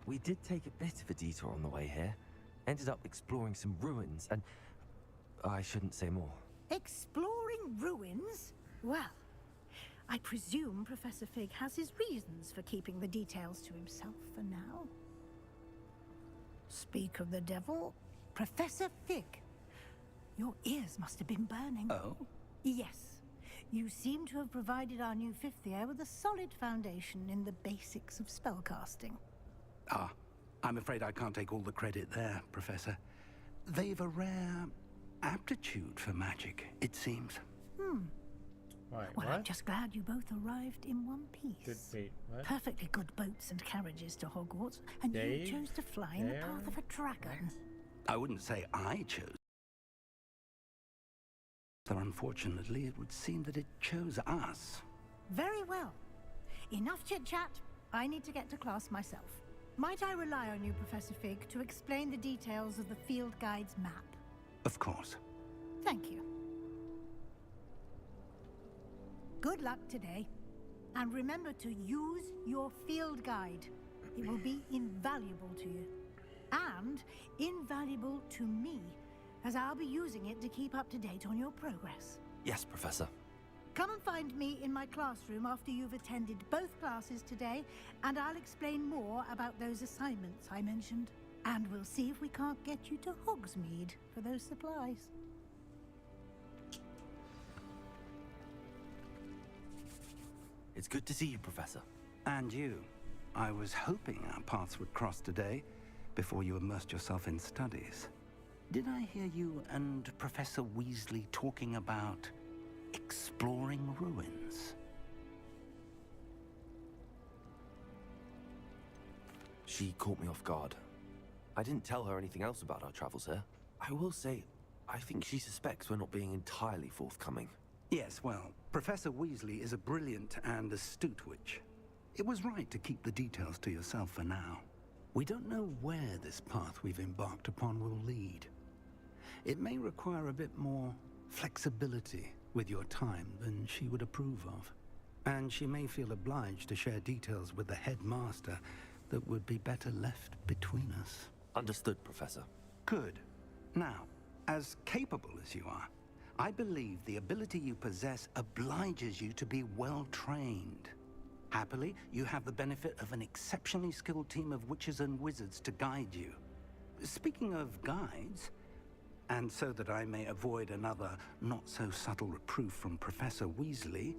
We did take a bit of a detour on the way here. Ended up exploring some ruins and... I shouldn't say more. Exploring ruins? Well, I presume Professor Fig has his reasons for keeping the details to himself for now. Speak of the devil, Professor Fig. Your ears must have been burning. Oh? Yes. You seem to have provided our new fifth year with a solid foundation in the basics of spellcasting. Ah, I'm afraid I can't take all the credit there, Professor. They've a rare aptitude for magic, it seems. Wait, Well, what? I'm just glad you both arrived in one piece. Wait, what? Perfectly good boats and carriages to Hogwarts, and you They- chose to fly in the path of a dragon. I wouldn't say I chose. Though unfortunately, it would seem that it chose us. Very well. Enough chit-chat. I need to get to class myself. Might I rely on you, Professor Fig, to explain the details of the field guide's map? Of course. Thank you. Good luck today. And remember to use your field guide. It will be invaluable to you. And invaluable to me, as I'll be using it to keep up to date on your progress. Yes, Professor. Come and find me in my classroom after you've attended both classes today, and I'll explain more about those assignments I mentioned. And we'll see if we can't get you to Hogsmeade for those supplies. It's good to see you, Professor. And you. I was hoping our paths would cross today, before you immersed yourself in studies. Did I hear you and Professor Weasley talking about exploring ruins? She caught me off guard. I didn't tell her anything else about our travels here. I will say, I think she suspects we're not being entirely forthcoming. Yes, well, Professor Weasley is a brilliant and astute witch. It was right to keep the details to yourself for now. We don't know where this path we've embarked upon will lead. It may require a bit more flexibility with your time than she would approve of. And she may feel obliged to share details with the headmaster that would be better left between us. Understood, Professor. Good. Now, as capable as you are, I believe the ability you possess obliges you to be well trained. Happily, you have the benefit of an exceptionally skilled team of witches and wizards to guide you. Speaking of guides, and so that I may avoid another not-so-subtle reproof from Professor Weasley,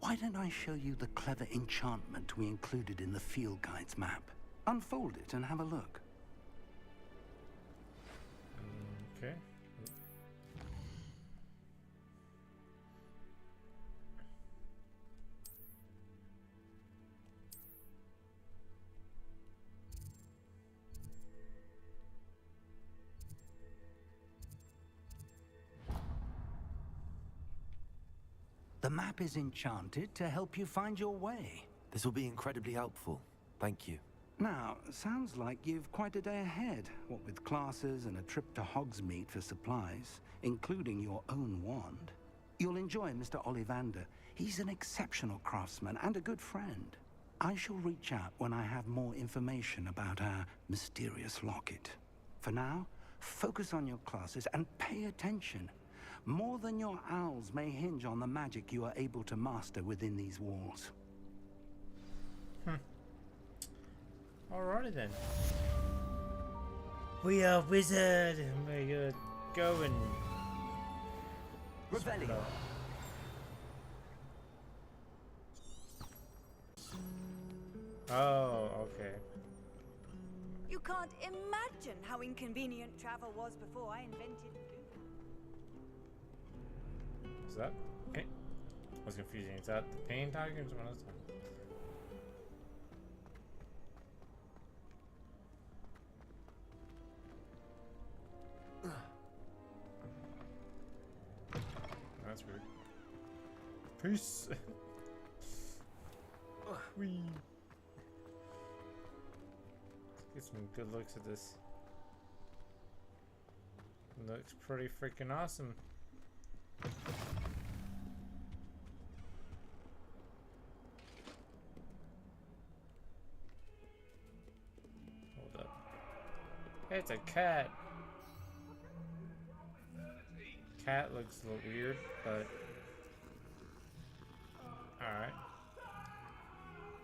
why don't I show you the clever enchantment we included in the field guide's map? Unfold it and have a look. Okay. The map is enchanted to help you find your way. This will be incredibly helpful. Thank you. Now, sounds like you've quite a day ahead, what with classes and a trip to Hogsmeade for supplies, including your own wand. You'll enjoy Mr. Ollivander. He's an exceptional craftsman and a good friend. I shall reach out when I have more information about our mysterious locket. For now, focus on your classes and pay attention. More than your owls may hinge on the magic you are able to master within these walls. Alrighty then. We are wizard and we're going. Revelio. Oh, okay. You can't imagine how inconvenient travel was before I invented Is that? Okay. I was confusing. Is that the pain tiger or someone else? That's weird. Peace. Wee. Let's get some good looks at this. Looks pretty freaking awesome. Hold up. It's a cat. Cat looks a little weird, but alright.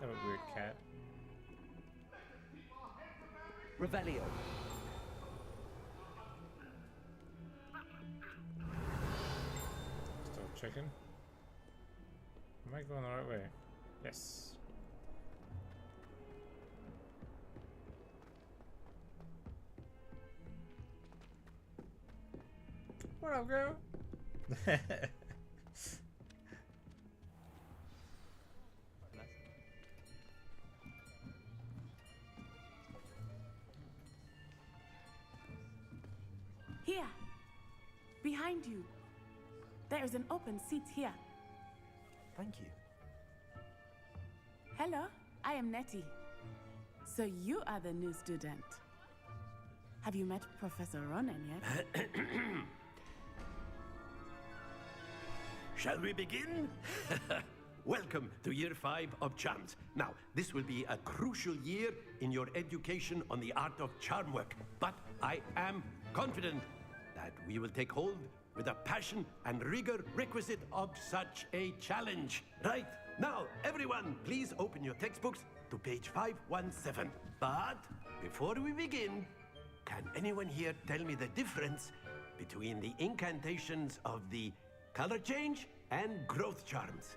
Have a weird cat. Revelio. Still checking. Am I going the right way? Yes. What up, girl? Here, behind you. There is an open seat here. Thank you. Hello, I am Nettie. So you are the new student. Have you met Professor Ronan yet? Shall we begin? Welcome to Year 5 of Charms. Now, this will be a crucial year in your education on the art of charm work, but I am confident that we will take hold with the passion and rigor requisite of such a challenge. Right, now, everyone, please open your textbooks to page 517. But before we begin, can anyone here tell me the difference between the incantations of the color change and growth charms?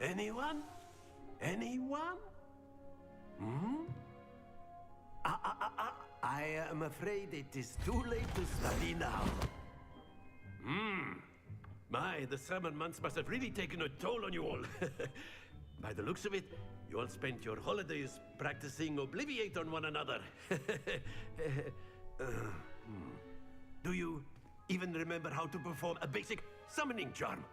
Anyone? Anyone? Hmm? I am afraid it is too late to study now. My, the summer months must have really taken a toll on you all. By the looks of it, you all spent your holidays practicing Obliviate on one another. Do you even remember how to perform a basic summoning charm?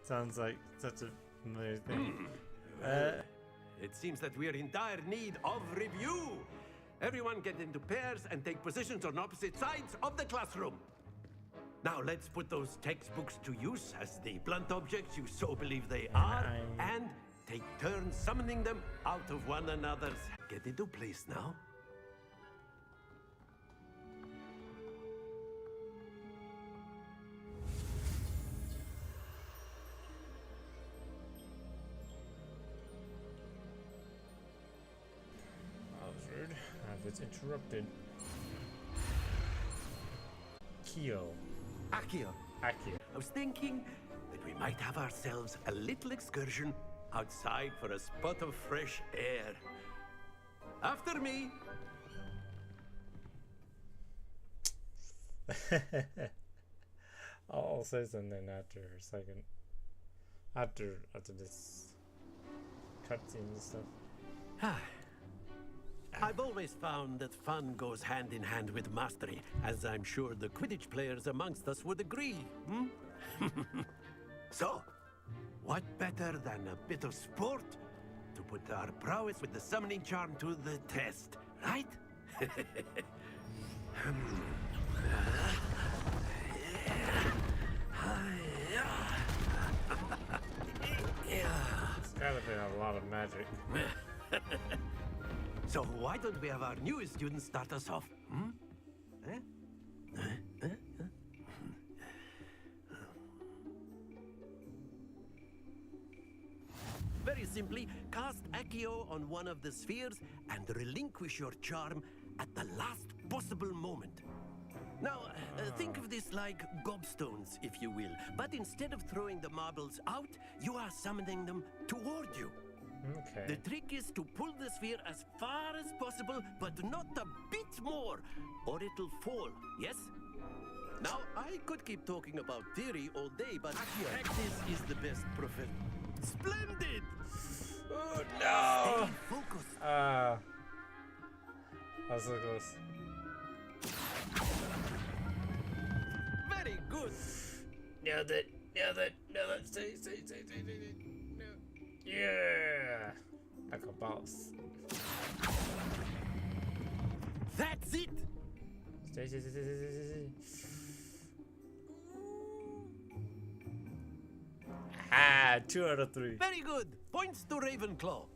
Sounds like such a familiar thing. It seems that we are in dire need of review. Everyone get into pairs and take positions on opposite sides of the classroom. Now let's put those textbooks to use as the blunt objects you so believe they are, and take turns summoning them out of one another's. Get into place now. That was rude. I was interrupted. Kyo. Accio. Accio. I was thinking that we might have ourselves a little excursion outside for a spot of fresh air. After me. I'll say something after a second. After this cutscene and stuff. I've always found that fun goes hand in hand with mastery, as I'm sure the Quidditch players amongst us would agree. So, what better than a bit of sport to put our prowess with the summoning charm to the test, right? It's gotta be a lot of magic. So why don't we have our newest student start us off? Very simply, cast Accio on one of the spheres and relinquish your charm at the last possible moment. Now, think of this like gobstones, if you will. But instead of throwing the marbles out, you are summoning them toward you. Okay. The trick is to pull the sphere as far as possible, but not a bit more, or it'll fall, yes? Now, I could keep talking about theory all day, but practice is the best profession. Splendid! Oh, no! Stay focused. That was so close. Very good. Nailed it. Nailed it. Nailed it. Stay. No. Yeah. Like a boss. That's it. Stay. Ah, 2 out of 3. Very good. Points to Ravenclaw.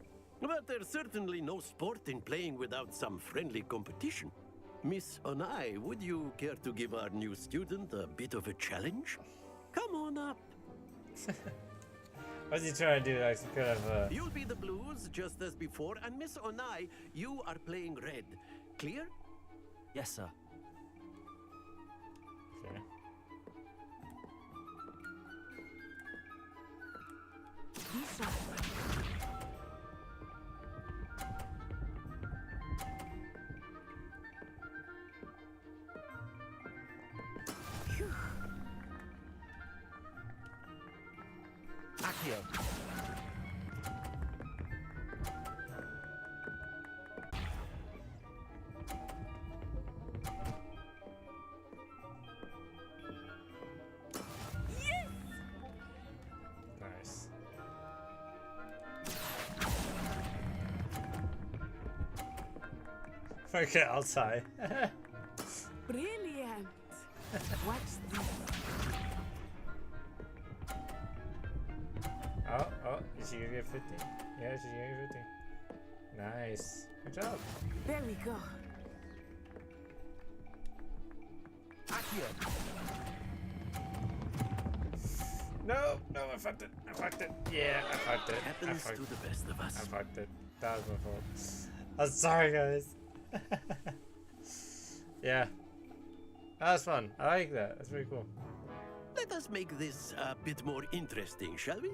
But there's certainly no sport in playing without some friendly competition. Miss Onai, would you care to give our new student a bit of a challenge? Come on up. What's he trying to do? Like some kind of You'll be the blues just as before, and Miss Onai, you are playing red. Clear? Yes, sir. Okay. Lisa. Accio. Nice. Okay, outside. Brilliant. Watch this. Oh, is she gonna get 50? Yeah, she's gonna get 50. Nice. Good job. There we go. No, I fucked it. Yeah, I fucked it. Happens to the best of us. I fucked it. That was my fault. I'm sorry, guys. Yeah. That was fun. I like that. That's pretty cool. Let us make this a bit more interesting, shall we?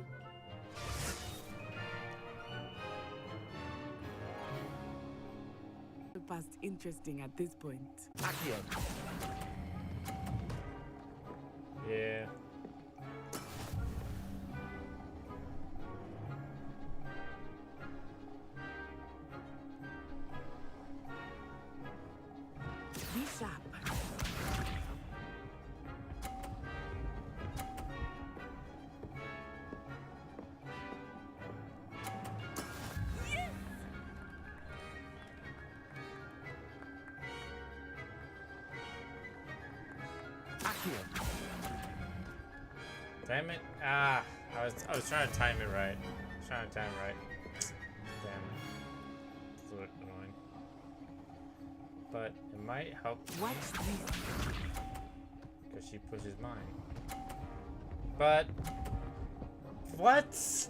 Past interesting at this point. Yeah. Be sharp. Damn it. Ah, I was trying to time it right. Damn it. It's a little annoying. But it might help because she pushes mine. But what?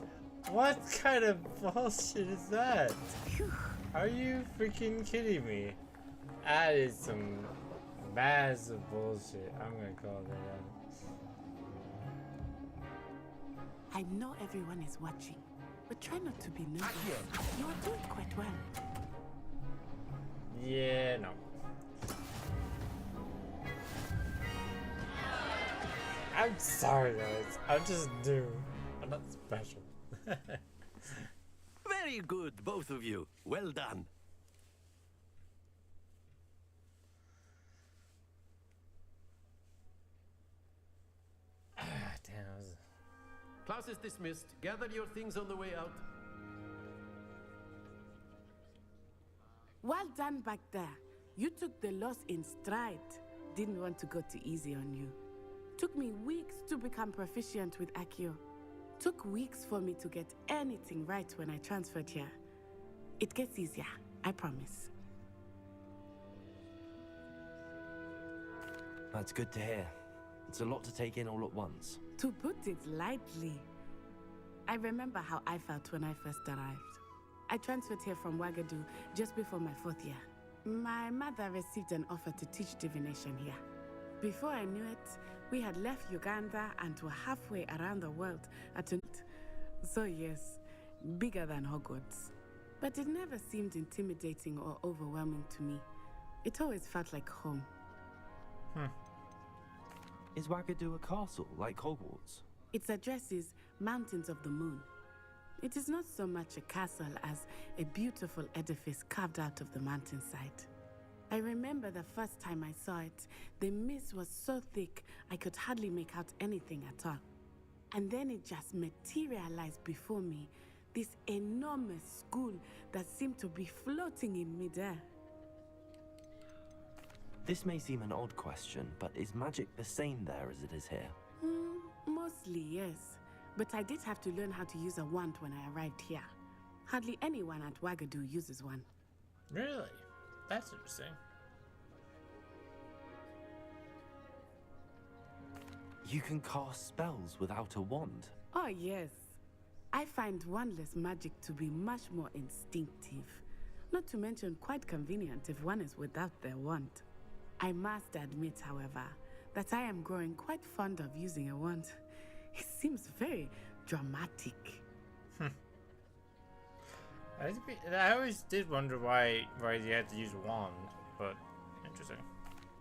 What kind of bullshit is that? Are you freaking kidding me? That is some massive bullshit. I'm gonna call that. I know everyone is watching, but try not to be nervous. You are doing quite well. Yeah, no. I'm sorry, guys. I'm just new. I'm not special. Very good, both of you. Well done. Damn. Class is dismissed. Gather your things on the way out. Well done back there. You took the loss in stride. Didn't want to go too easy on you. Took me weeks to become proficient with Accio. Took weeks for me to get anything right when I transferred here. It gets easier, I promise. That's good to hear. It's a lot to take in all at once. To put it lightly, I remember how I felt when I first arrived. I transferred here from Wagadu just before my 4th year. My mother received an offer to teach divination here. Before I knew it, we had left Uganda and were halfway around the world at a... So yes, bigger than Hogwarts. But it never seemed intimidating or overwhelming to me. It always felt like home. Is Wagadu a castle, like Hogwarts? Its address is Mountains of the Moon. It is not so much a castle as a beautiful edifice carved out of the mountainside. I remember the first time I saw it, the mist was so thick I could hardly make out anything at all. And then it just materialized before me, this enormous school that seemed to be floating in midair. This may seem an odd question, but is magic the same there as it is here? Mostly, yes. But I did have to learn how to use a wand when I arrived here. Hardly anyone at Wagadu uses one. Really? That's interesting. You can cast spells without a wand? Oh, yes. I find wandless magic to be much more instinctive, not to mention quite convenient if one is without their wand. I must admit, however, that I am growing quite fond of using a wand. It seems very dramatic. I always did wonder why you had to use a wand, but interesting.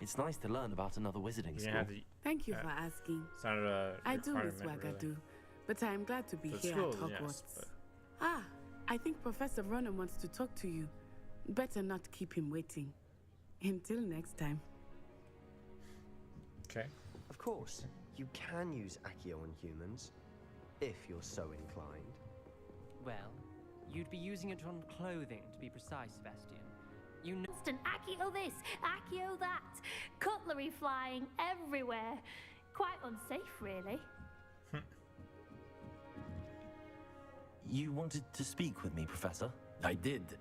It's nice to learn about another wizarding school. Thank you for asking. It's not a I do miss requirement, Wagadu, really. but I am glad to be For here school, at Hogwarts. yes, but- Ah, I think Professor Ronan wants to talk to you. Better not keep him waiting. Until next time. Okay. Of course, you can use Accio on humans, if you're so inclined. Well, you'd be using it on clothing, to be precise, Sebastian. You know. Constant Accio this, Accio that. Cutlery flying everywhere. Quite unsafe, really. You wanted to speak with me, Professor? I did.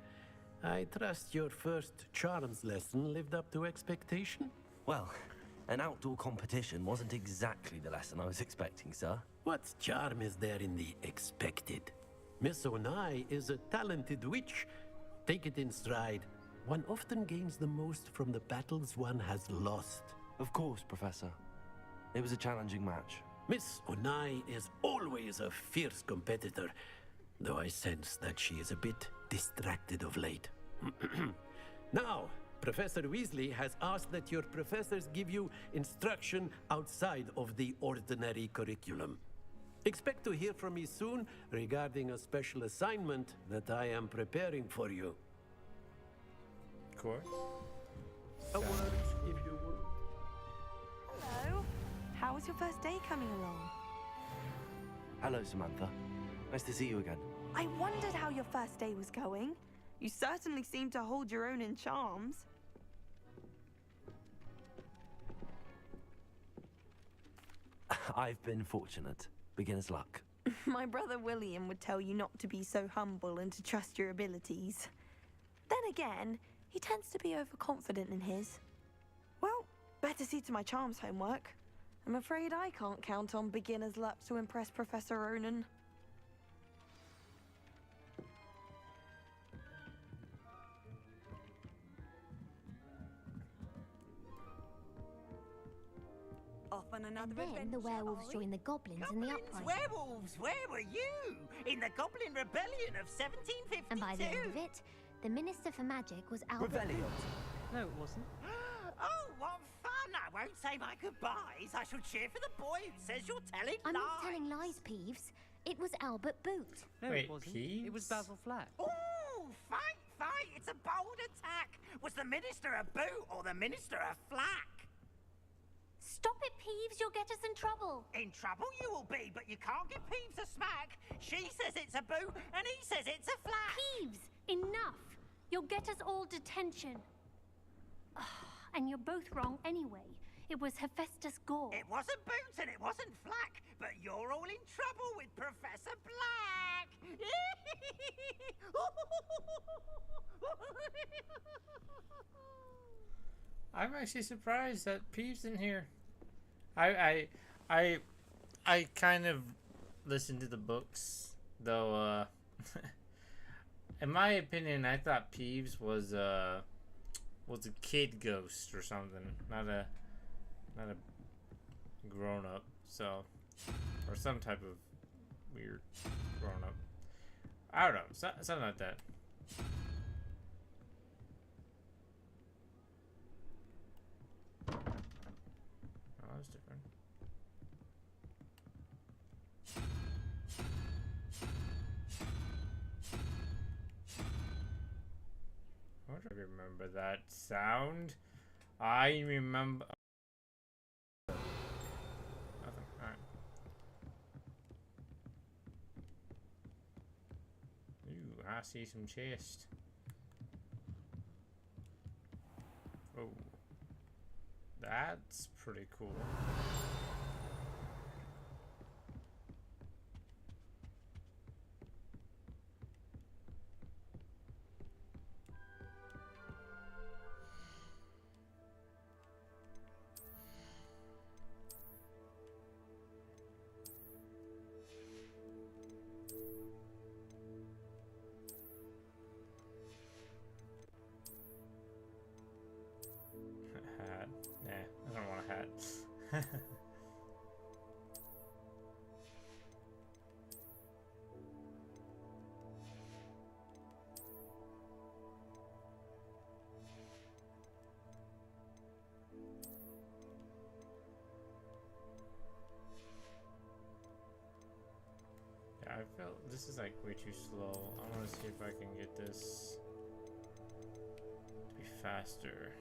I trust your first charms lesson lived up to expectation? Well, an outdoor competition wasn't exactly the lesson I was expecting, sir. What charm is there in the expected? Miss Onai is a talented witch. Take it in stride. One often gains the most from the battles one has lost. Of course, Professor. It was a challenging match. Miss Onai is always a fierce competitor, though I sense that she is a bit distracted of late. Now, Professor Weasley has asked that your professors give you instruction outside of the ordinary curriculum. Expect to hear from me soon regarding a special assignment that I am preparing for you. Of course. A word, if you will. Hello. How was your first day coming along? Hello, Samantha. Nice to see you again. I wondered how your first day was going. You certainly seem to hold your own in charms. I've been fortunate. Beginner's luck. My brother William would tell you not to be so humble and to trust your abilities. Then again, he tends to be overconfident in his. Well, better see to my charms homework. I'm afraid I can't count on beginner's luck to impress Professor Ronan. Off on another And then the werewolves joined the goblins in the uprising. Werewolves, where were you? In the Goblin Rebellion of 1752. And by the end of it, the Minister for Magic was Albert. No, it wasn't. Oh, what fun! I won't say my goodbyes. I shall cheer for the boy who says you're telling I'm lies. not telling lies, Peeves. It was Albert Boot. No, Wait, it wasn't. Peeves? It was Basil Flack. Ooh, fight, fight! It's a bold attack. Was the Minister a boot or the Minister a flack? Stop it, Peeves. You'll get us in trouble. In trouble you will be, but you can't give Peeves a smack. She says it's a boot, and he says it's a flack. Peeves, enough. You'll get us all detention. And you're both wrong anyway. It was Hephaestus Gore. It wasn't boot and it wasn't flack, but you're all in trouble with Professor Black. I'm actually surprised that Peeves in here. I kind of listened to the books, though. In my opinion, I thought Peeves was a kid ghost or something, not a grown up. So, or some type of weird grown up. I don't know, something like that. Oh, that's different. I don't remember that sound. I remember. Nothing. Alright. Ooh, I see some chest. Oh. That's pretty cool. Yeah, I feel this is like way too slow. I want to see if I can get this to be faster.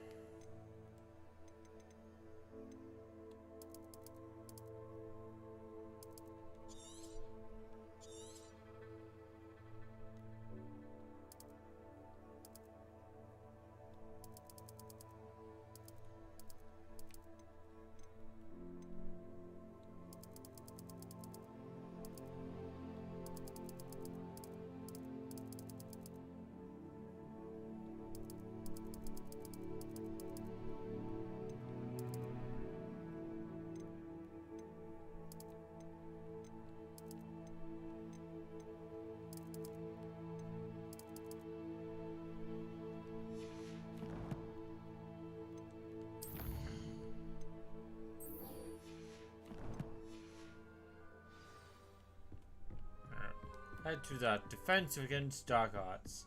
Head to the defense against dark arts.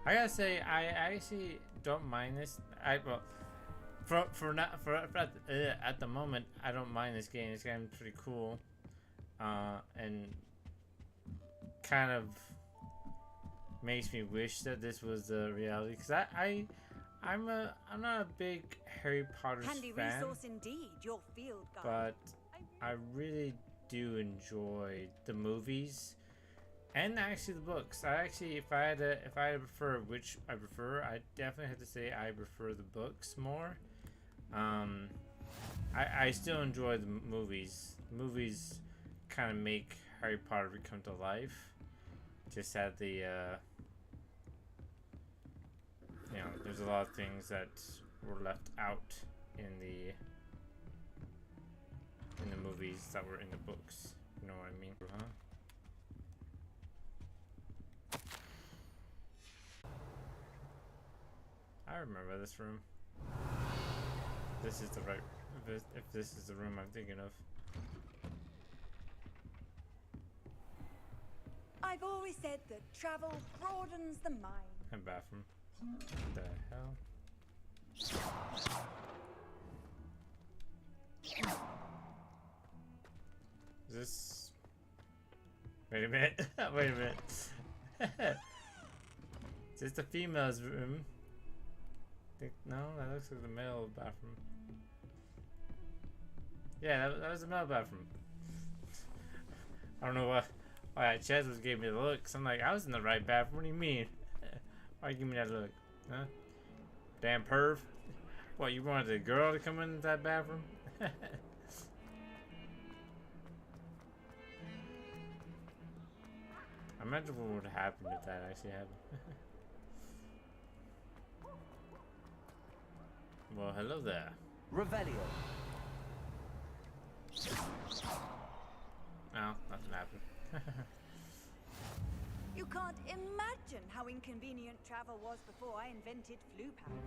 I gotta say, I actually don't mind this. At the moment, I don't mind this game. This game's pretty cool, and kind of makes me wish that this was the reality. Cause I'm not a big Harry Potter Handy fan, resource indeed, your field guide. but I really do enjoy the movies. And actually the books. If I had to prefer which I prefer, I definitely have to say I prefer the books more. I still enjoy the movies. Movies kind of make Harry Potter come to life. Just that the there's a lot of things that were left out in the movies that were in the books. You know what I mean? Huh? I remember this room. This is the right. If this is the room I'm thinking of. I've always said that travel broadens the mind. And bathroom. What the hell? Is this? Wait a minute. Wait a minute. Is this the female's room? No, that looks like the male bathroom. Yeah, that was the male bathroom. I don't know why Chaz was giving me the looks. I'm like, I was in the right bathroom. What do you mean? Why you give me that look? Huh? Damn perv. What, you wanted a girl to come in that bathroom? Imagine what would happen if that actually happened. Well, hello there. Revelio. No, nothing happened. You can't imagine how inconvenient travel was before I invented flu power.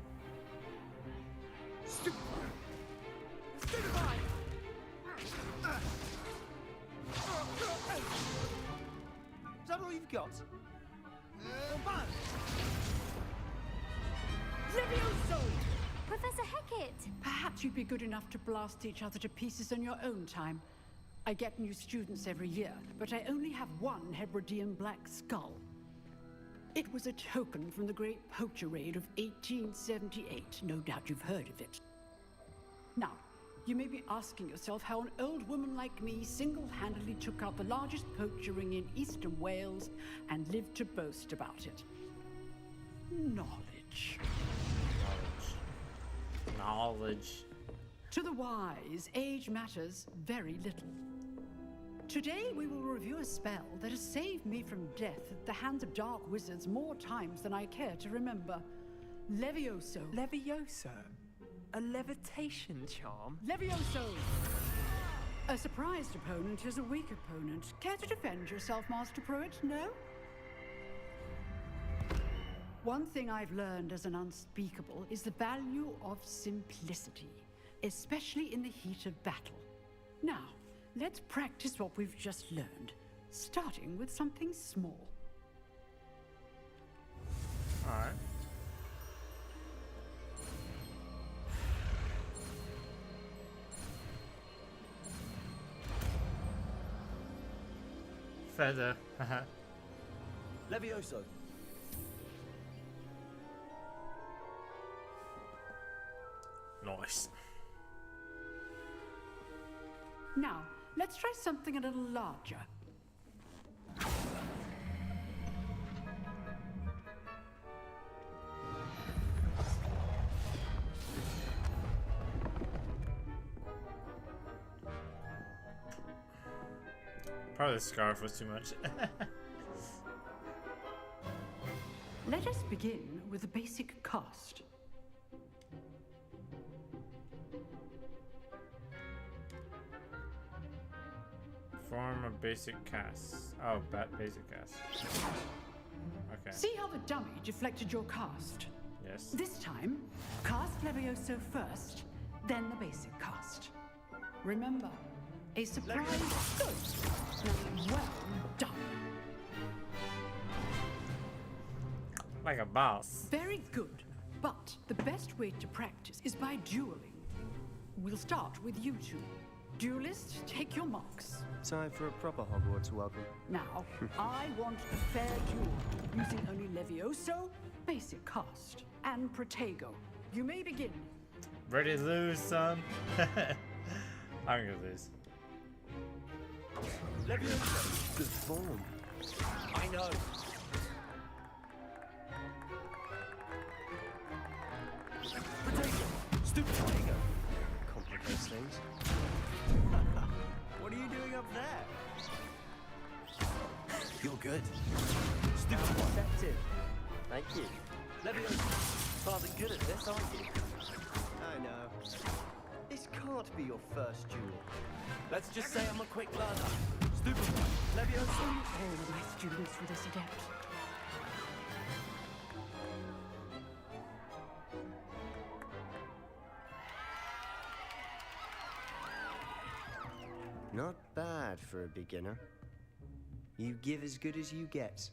Is that all you've got? Levioso! Professor Hecat! Perhaps you'd be good enough to blast each other to pieces in your own time. I get new students every year, but I only have one Hebridean black skull. It was a token from the Great Poacher Raid of 1878. No doubt you've heard of it. Now, you may be asking yourself how an old woman like me single-handedly took out the largest poacher ring in eastern Wales and lived to boast about it. Knowledge. Knowledge. To the wise, age matters very little. Today we will review a spell that has saved me from death at the hands of dark wizards more times than I care to remember. Levioso. Levioso? A levitation charm? Levioso! A surprised opponent is a weak opponent. Care to defend yourself, Master Pruitt? No? One thing I've learned as an unspeakable is the value of simplicity. especially in the heat of battle. Now, let's practice what we've just learned, starting with something small. Alright. Feather. Levioso. Nice. Now, let's try something a little larger. Probably the scarf was too much. Let us begin with a basic cast. Form a basic cast. Oh, basic cast. Okay. See how the dummy deflected your cast? Yes. This time, cast Levioso first, then the basic cast. Remember, a surprise. Good. Well done. Like a boss. Very good. But the best way to practice is by dueling. We'll start with you two. Duelists, take your marks. Time for a proper Hogwarts welcome. Now, I want a fair duel, using only Levioso, basic cast, and Protego. You may begin. Ready to lose, son? I'm gonna lose. Levioso. Good form. I know. Stupid Protego. Complicates things. What are you doing up there? You're good. Stupid effective. Thank you. Levioso, rather good at this, aren't you? I know. This can't be your first duel. Let's just say I'm a quick learner. Stupid Levioso. All my students for this adept. Not bad for a beginner. You give as good as you get.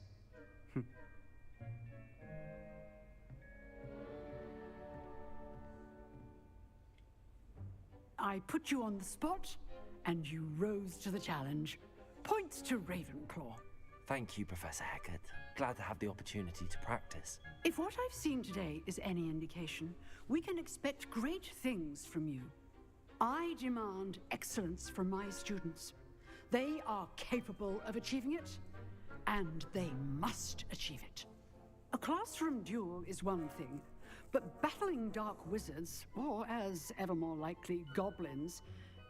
I put you on the spot, and you rose to the challenge. Points to Ravenclaw. Thank you, Professor Hecat. Glad to have the opportunity to practice. If what I've seen today is any indication, we can expect great things from you. I demand excellence from my students. They are capable of achieving it, and they must achieve it. A classroom duel is one thing, but battling dark wizards, or as ever more likely, goblins,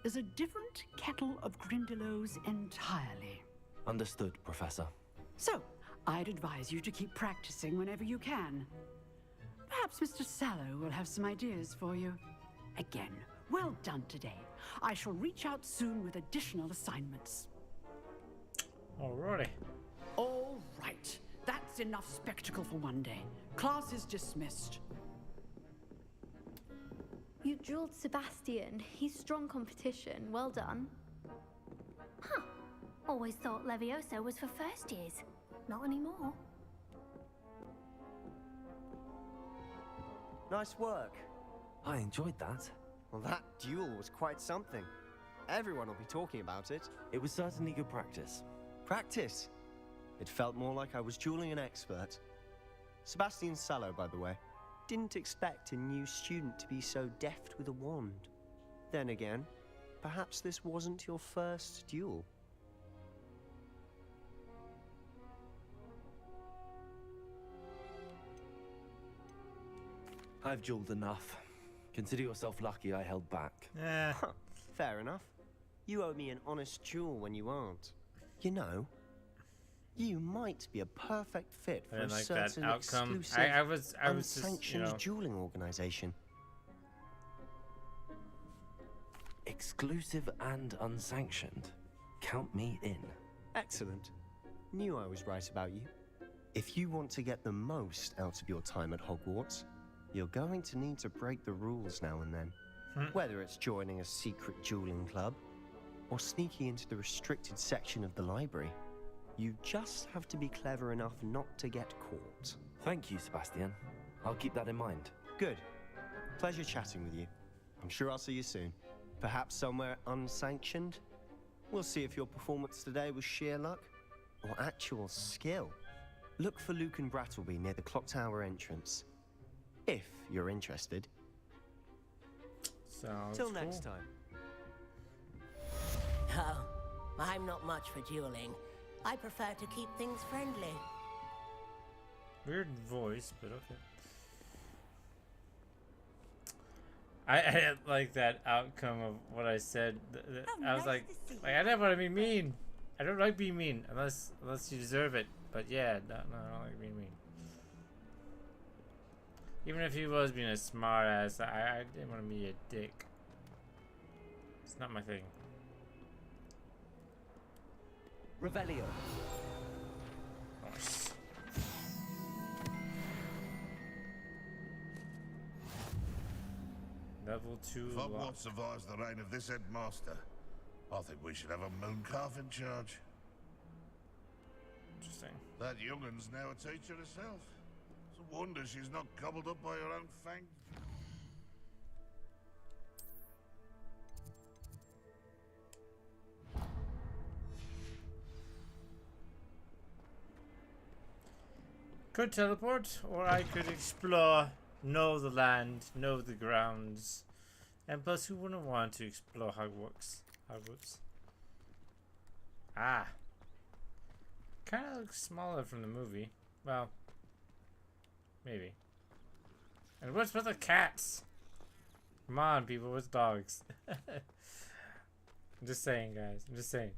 is a different kettle of Grindylows entirely. Understood, Professor. So, I'd advise you to keep practicing whenever you can. Perhaps Mr. Sallow will have some ideas for you. Again, well done today. I shall reach out soon with additional assignments. Alrighty. All right. That's enough spectacle for one day. Class is dismissed. You dueled Sebastian. He's strong competition. Well done. Huh. Always thought Levioso was for first years. Not anymore. Nice work. I enjoyed that. Well, that duel was quite something. Everyone will be talking about it. It was certainly good practice. Practice? It felt more like I was dueling an expert. Sebastian Sallow, by the way. Didn't expect a new student to be so deft with a wand. Then again, perhaps this wasn't your first duel. I've dueled enough. Consider yourself lucky I held back. Fair enough. You owe me an honest duel when you aren't. You know, you might be a perfect fit for a like certain that outcome. exclusive, I was unsanctioned just, you know... dueling organization. Exclusive and unsanctioned. Count me in. Excellent. Knew I was right about you. If you want to get the most out of your time at Hogwarts, you're going to need to break the rules now and then. Whether it's joining a secret dueling club or sneaking into the restricted section of the library, you just have to be clever enough not to get caught. Thank you, Sebastian. I'll keep that in mind. Good. Pleasure chatting with you. I'm sure I'll see you soon. Perhaps somewhere unsanctioned? We'll see if your performance today was sheer luck or actual skill. Look for Luke and Brattleby near the Clock Tower entrance. If you're interested. Sounds Till next time. Oh, I'm not much for dueling. I prefer to keep things friendly. Weird voice, but okay. I like that outcome of what I said. I was like, I never want to be mean. I don't like being mean unless you deserve it. But yeah, no, I don't like being mean. Even if he was being a smart ass, I didn't want to be a dick. It's not my thing. Revelio. Nice. Level 2 If lock. Hogwarts survives the reign of this headmaster, I think we should have a mooncalf in charge. Interesting. That youngun's now a teacher herself. It's a wonder she's not gobbled up by her own fang. Could teleport, or I could explore, know the land, know the grounds. And plus, who wouldn't want to explore Hogwarts? Ah. Kind of looks smaller from the movie. Well, maybe. And what's with the cats? Come on, people, with dogs. I'm just saying, guys. I'm just saying.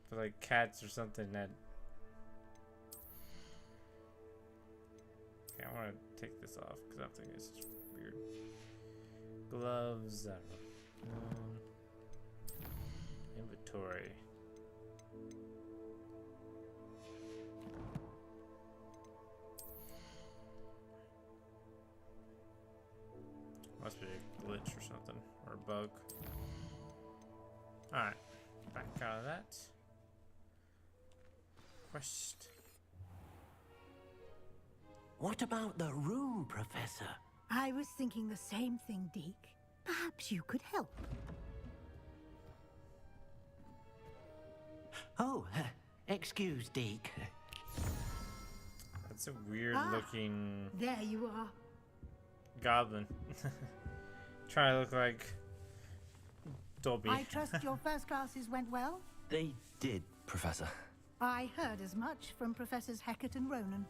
For like cats or something that... Okay, I want to take this off because I think it's just weird. Gloves. I don't know. Inventory. Must be a glitch or something, or a bug. Alright, back out of that. Quest. What about the room, Professor? I was thinking the same thing, Deke. Perhaps you could help. Oh, excuse, Deke. That's a weird looking There you are. goblin. Trying to look like Dobby. I trust your first classes went well? They did, Professor. I heard as much from Professors Hecat and Ronan.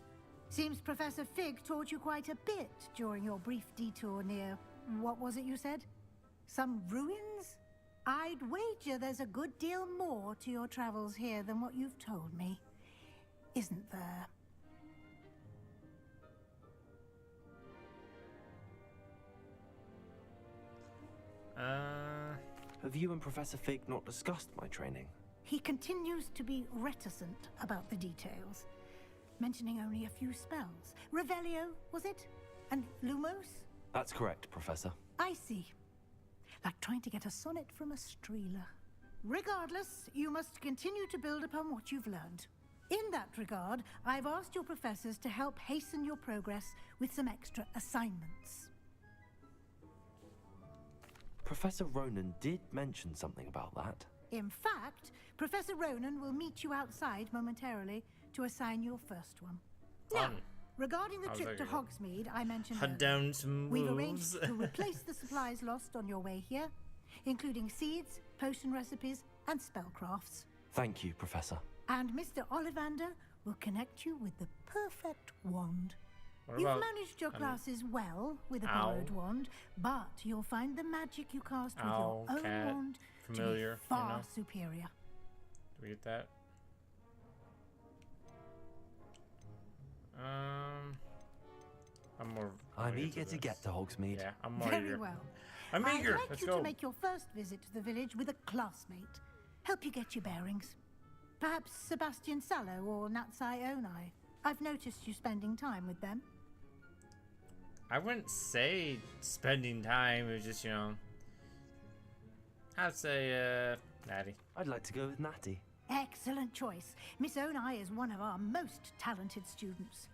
Seems Professor Fig taught you quite a bit during your brief detour near... what was it you said? Some ruins? I'd wager there's a good deal more to your travels here than what you've told me. Isn't there? Have you and Professor Fig not discussed my training? He continues to be reticent about the details, mentioning only a few spells. Revelio, was it? And Lumos? That's correct, Professor. I see. Like trying to get a sonnet from a streeler. Regardless, you must continue to build upon what you've learned. In that regard, I've asked your professors to help hasten your progress with some extra assignments. Professor Ronan did mention something about that. In fact, Professor Ronan will meet you outside momentarily to assign your first one. Now, regarding the trip to Hogsmeade I mentioned Hunt earlier, down some we've wolves. arranged to replace the supplies lost on your way here, including seeds, potion recipes, and spellcrafts. Thank you, Professor. And Mr. Ollivander will connect you with the perfect wand. What You've about managed your an classes well with a owl? borrowed wand, but you'll find the magic you cast with Owl, your own cat, wand familiar, to be far you know? superior. Do we get that? I'm eager to get to Hogsmeade. Yeah, I'm more Very eager. well. I'm eager. I'd like Let's you go. to make your first visit to the village with a classmate. Help you get your bearings. Perhaps Sebastian Sallow or Natsai Onai. I've noticed you spending time with them. I wouldn't say spending time. It was just, you know, I'd say Natty. I'd like to go with Natty. Excellent choice. Miss Onai is one of our most talented students.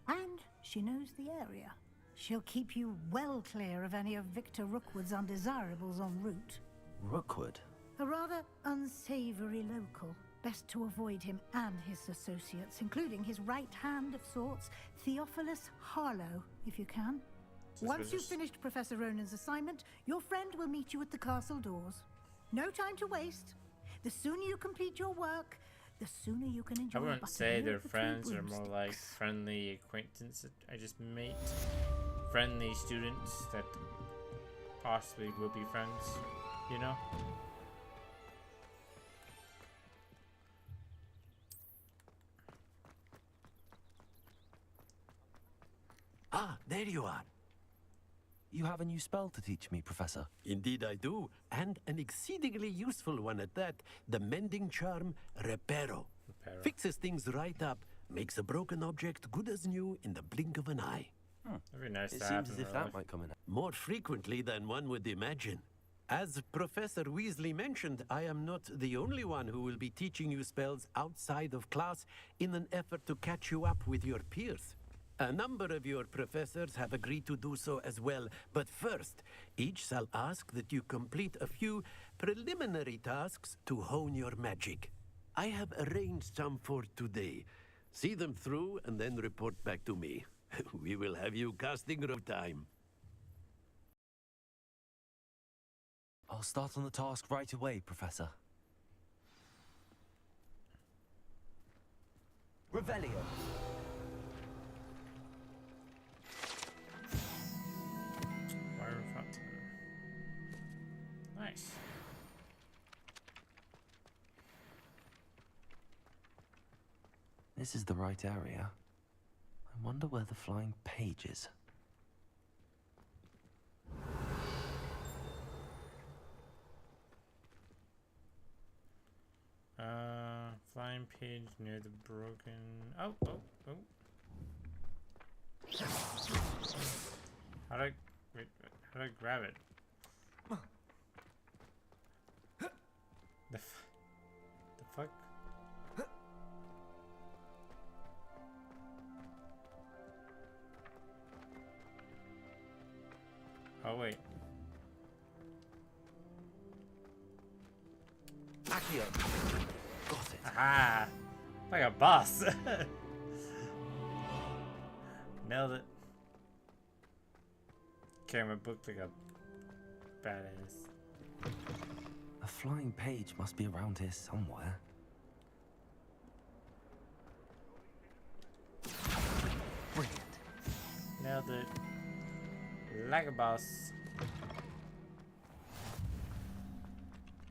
And she knows the area. She'll keep you well clear of any of Victor Rookwood's undesirables en route. Rookwood? A rather unsavory local. Best to avoid him and his associates, including his right hand of sorts, Theophilus Harlow, if you can. Once you've finished Professor Ronan's assignment, your friend will meet you at the castle doors. No time to waste. The sooner you complete your work, the sooner you can enjoy. I wouldn't say buttermilk they're between friends. They're more broomsticks. like friendly acquaintances. I just meet friendly students that possibly will be friends, you know? Ah, there you are. You have a new spell to teach me, Professor. Indeed I do, and an exceedingly useful one at that. The mending charm, Reparo. Fixes things right up, makes a broken object good as new in the blink of an eye. That'd be nice It to have seems as in if real that life. might come in. More frequently than one would imagine. As Professor Weasley mentioned, I am not the only one who will be teaching you spells outside of class in an effort to catch you up with your peers. A number of your professors have agreed to do so as well, but first, each shall ask that you complete a few preliminary tasks to hone your magic. I have arranged some for today. See them through and then report back to me. We will have you casting row time. I'll start on the task right away, Professor. Revelio. Wire fountain. Nice. This is the right area. I wonder where the flying page is. Flying page near the broken. Oh. How do I wait? How do I grab it? The fuck? Oh wait. Accio. Got it. Ah, like a boss. Nailed it. Camera booked like a badass. A flying page must be around here somewhere. Brilliant. Nailed it. Like a boss.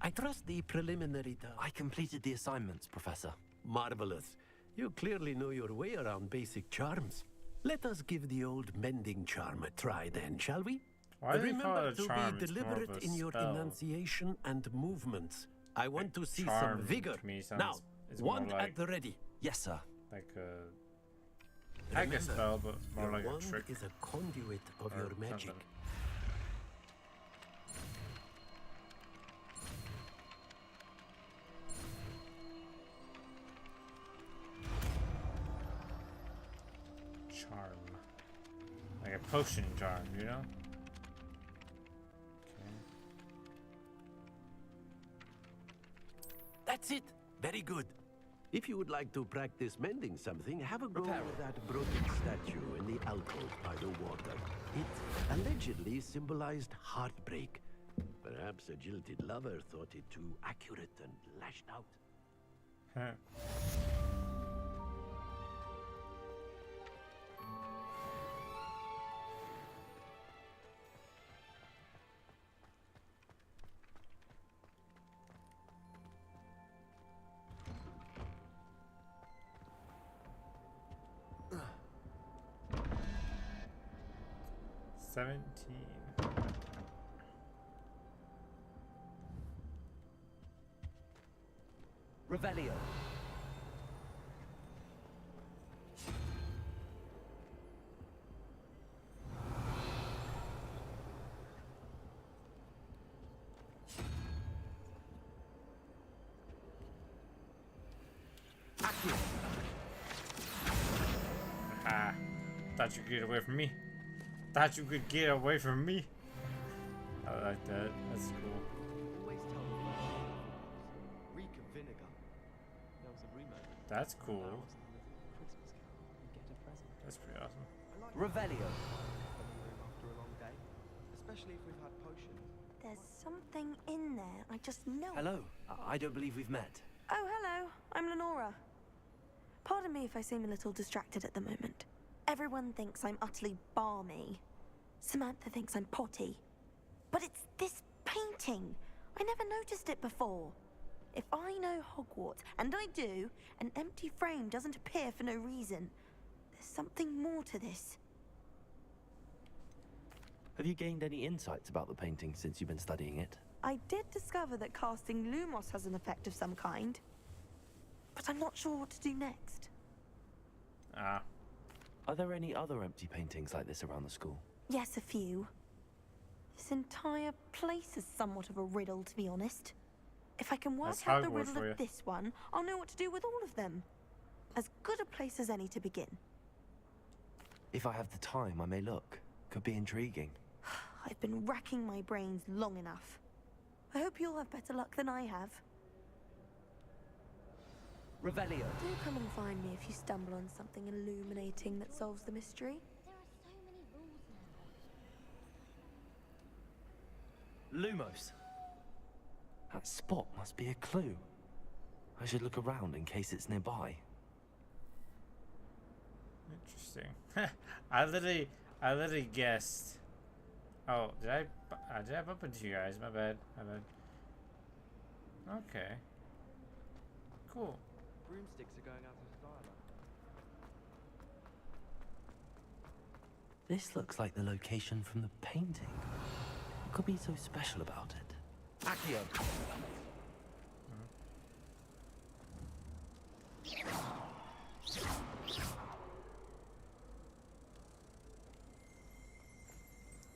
I trust the preliminary task. I completed the assignments, Professor. Marvelous. You clearly know your way around basic charms. Let us give the old mending charm a try then, shall we? Why do you call Remember it a to charm? be It's more of deliberate a in your spell. enunciation and movements. I want to see charm some vigor. to me sounds- Now, it's more wand like- at the ready. Yes, sir. Like a like a spell, but more your like a wand trick. is a conduit of or your magic. something. Charm. Like a potion charm, you know? Okay. That's it. Very good. If you would like to practice mending something, have a go with that broken statue in the alcove by the water. It allegedly symbolized heartbreak. Perhaps a jilted lover thought it too accurate and lashed out. Revelio. Thought you could get away from me. Thought you could get away from me. I like that. That's cool. Reek of vinegar. There was a rumor. That's cool. That's pretty awesome. Revelio. After a long day, especially if we've had potions. There's something in there. I just know. Hello. I don't believe we've met. Oh, hello. I'm Lenora. Pardon me if I seem a little distracted at the moment. Everyone thinks I'm utterly balmy. Samantha thinks I'm potty. But it's this painting. I never noticed it before. If I know Hogwarts, and I do, an empty frame doesn't appear for no reason. There's something more to this. Have you gained any insights about the painting since you've been studying it? I did discover that casting Lumos has an effect of some kind. But I'm not sure what to do next. Ah. Are there any other empty paintings like this around the school? Yes, a few. This entire place is somewhat of a riddle, to be honest. If I can work That's out the Hogwarts riddle for you. of this one, I'll know what to do with all of them. As good a place as any to begin. If I have the time, I may look. Could be intriguing. I've been racking my brains long enough. I hope you'll have better luck than I have. Revelio. Do come and find me if you stumble on something illuminating that solves the mystery. Lumos. That spot must be a clue. I should look around in case it's nearby. Interesting. I literally guessed. Oh, did I bump into you guys? My bad. My bad. Okay. Cool. Broomsticks are going out of style. This looks like the location from the painting. What could be so special about it? Accio.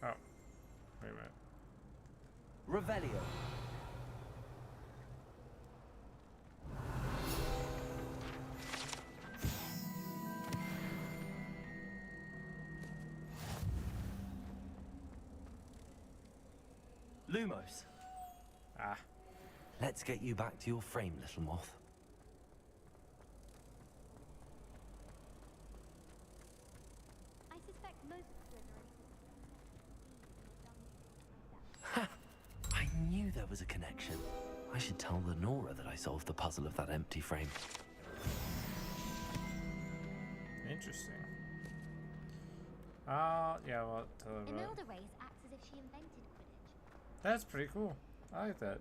Oh. Wait a minute. Revelio. Lumos. Ah. Let's get you back to your frame, little moth. I suspect most I knew there was a connection. I should tell Lenora that I solved the puzzle of that empty frame. Interesting. Yeah, well, tell her about it. Imelda Race acts as if she invented Quidditch. That's pretty cool. I like that.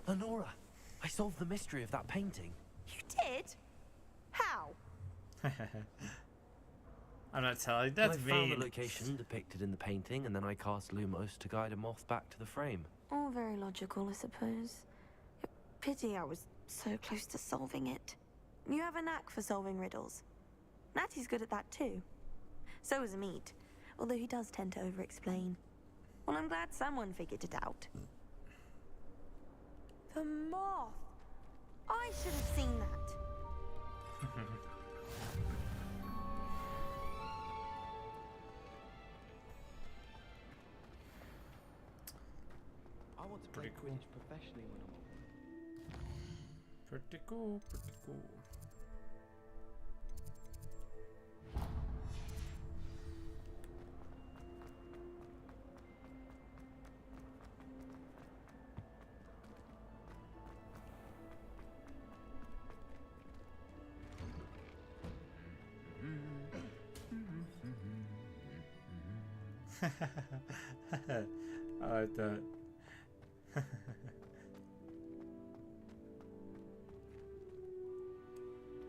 Lenora, I solved the mystery of that painting. You did? How? I'm not telling. That's I found the mean. location depicted in the painting, and then I cast Lumos to guide a moth back to the frame. All very logical, I suppose. Pity I was so close to solving it. You have a knack for solving riddles. Natty's good at that too. So is Amit, although he does tend to over-explain. Well, I'm glad someone figured it out. The moth! I should have seen that. I want to Pretty play cool. Quidditch professionally when I'm older. Pretty cool, pretty cool. I like that.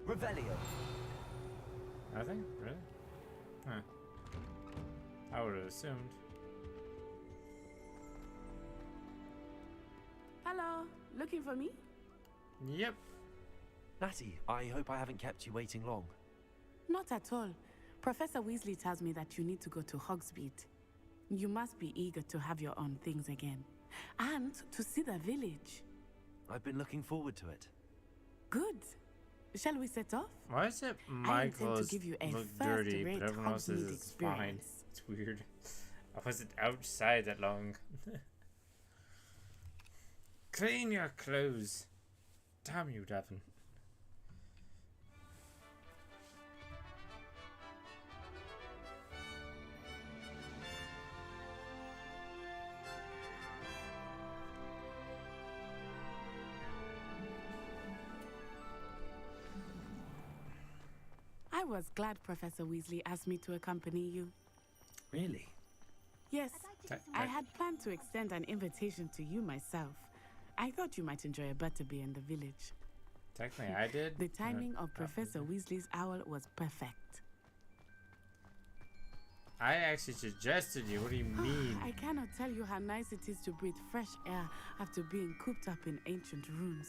Revelio. Nothing? Really? Huh. I would have assumed. Hello, looking for me? Yep. Natty, I hope I haven't kept you waiting long. Not at all. Professor Weasley tells me that you need to go to Hogsmeade. You must be eager to have your own things again. And to see the village. I've been looking forward to it. Good. Shall we set off? Why is it I my intend to clothes give you a look dirty, first-rate but everyone else says Hogsmeade it's fine? experience. It's weird. I wasn't outside that long. Clean your clothes. Damn you, Devon. I was glad Professor Weasley asked me to accompany you. Really? Yes, I had planned to extend an invitation to you myself. I thought you might enjoy a butterbeer in the village. Technically, I did. The timing of Professor Weasley's owl was perfect. I actually suggested you. What do you mean? I cannot tell you how nice it is to breathe fresh air after being cooped up in ancient rooms.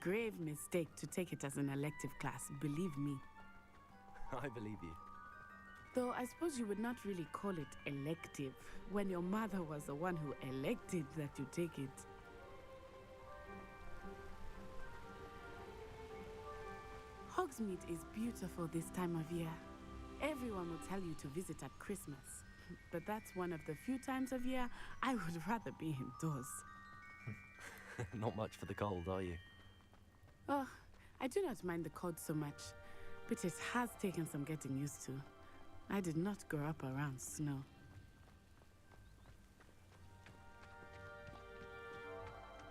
Grave mistake to take it as an elective class, believe me. I believe you. Though I suppose you would not really call it elective when your mother was the one who elected that you take it. Hogsmeade is beautiful this time of year. Everyone will tell you to visit at Christmas, but that's one of the few times of year I would rather be indoors. Not much for the cold, are you? Oh, I do not mind the cold so much, but it has taken some getting used to. I did not grow up around snow.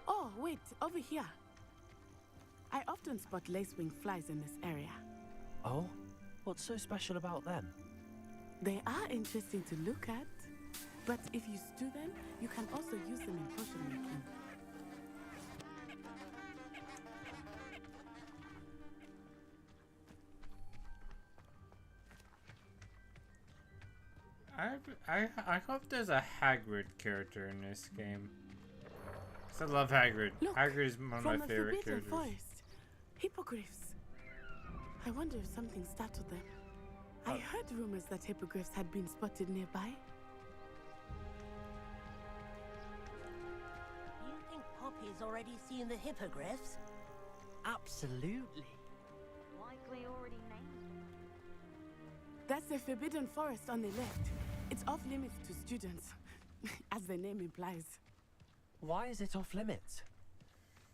Oh, wait, over here. I often spot lacewing flies in this area. Oh? What's so special about them? They are interesting to look at, but if you stew them, you can also use them in potion making. I hope there's a Hagrid character in this game. 'Cause I love Hagrid. Look, Hagrid is one of my favorite Forbidden characters. Forest. Hippogriffs. I wonder if something startled them. I heard rumors that hippogriffs had been spotted nearby. You think Poppy's already seen the hippogriffs? Absolutely. Likely already named. That's the Forbidden Forest on the left. It's off limits to students, as the name implies. Why is it off limits?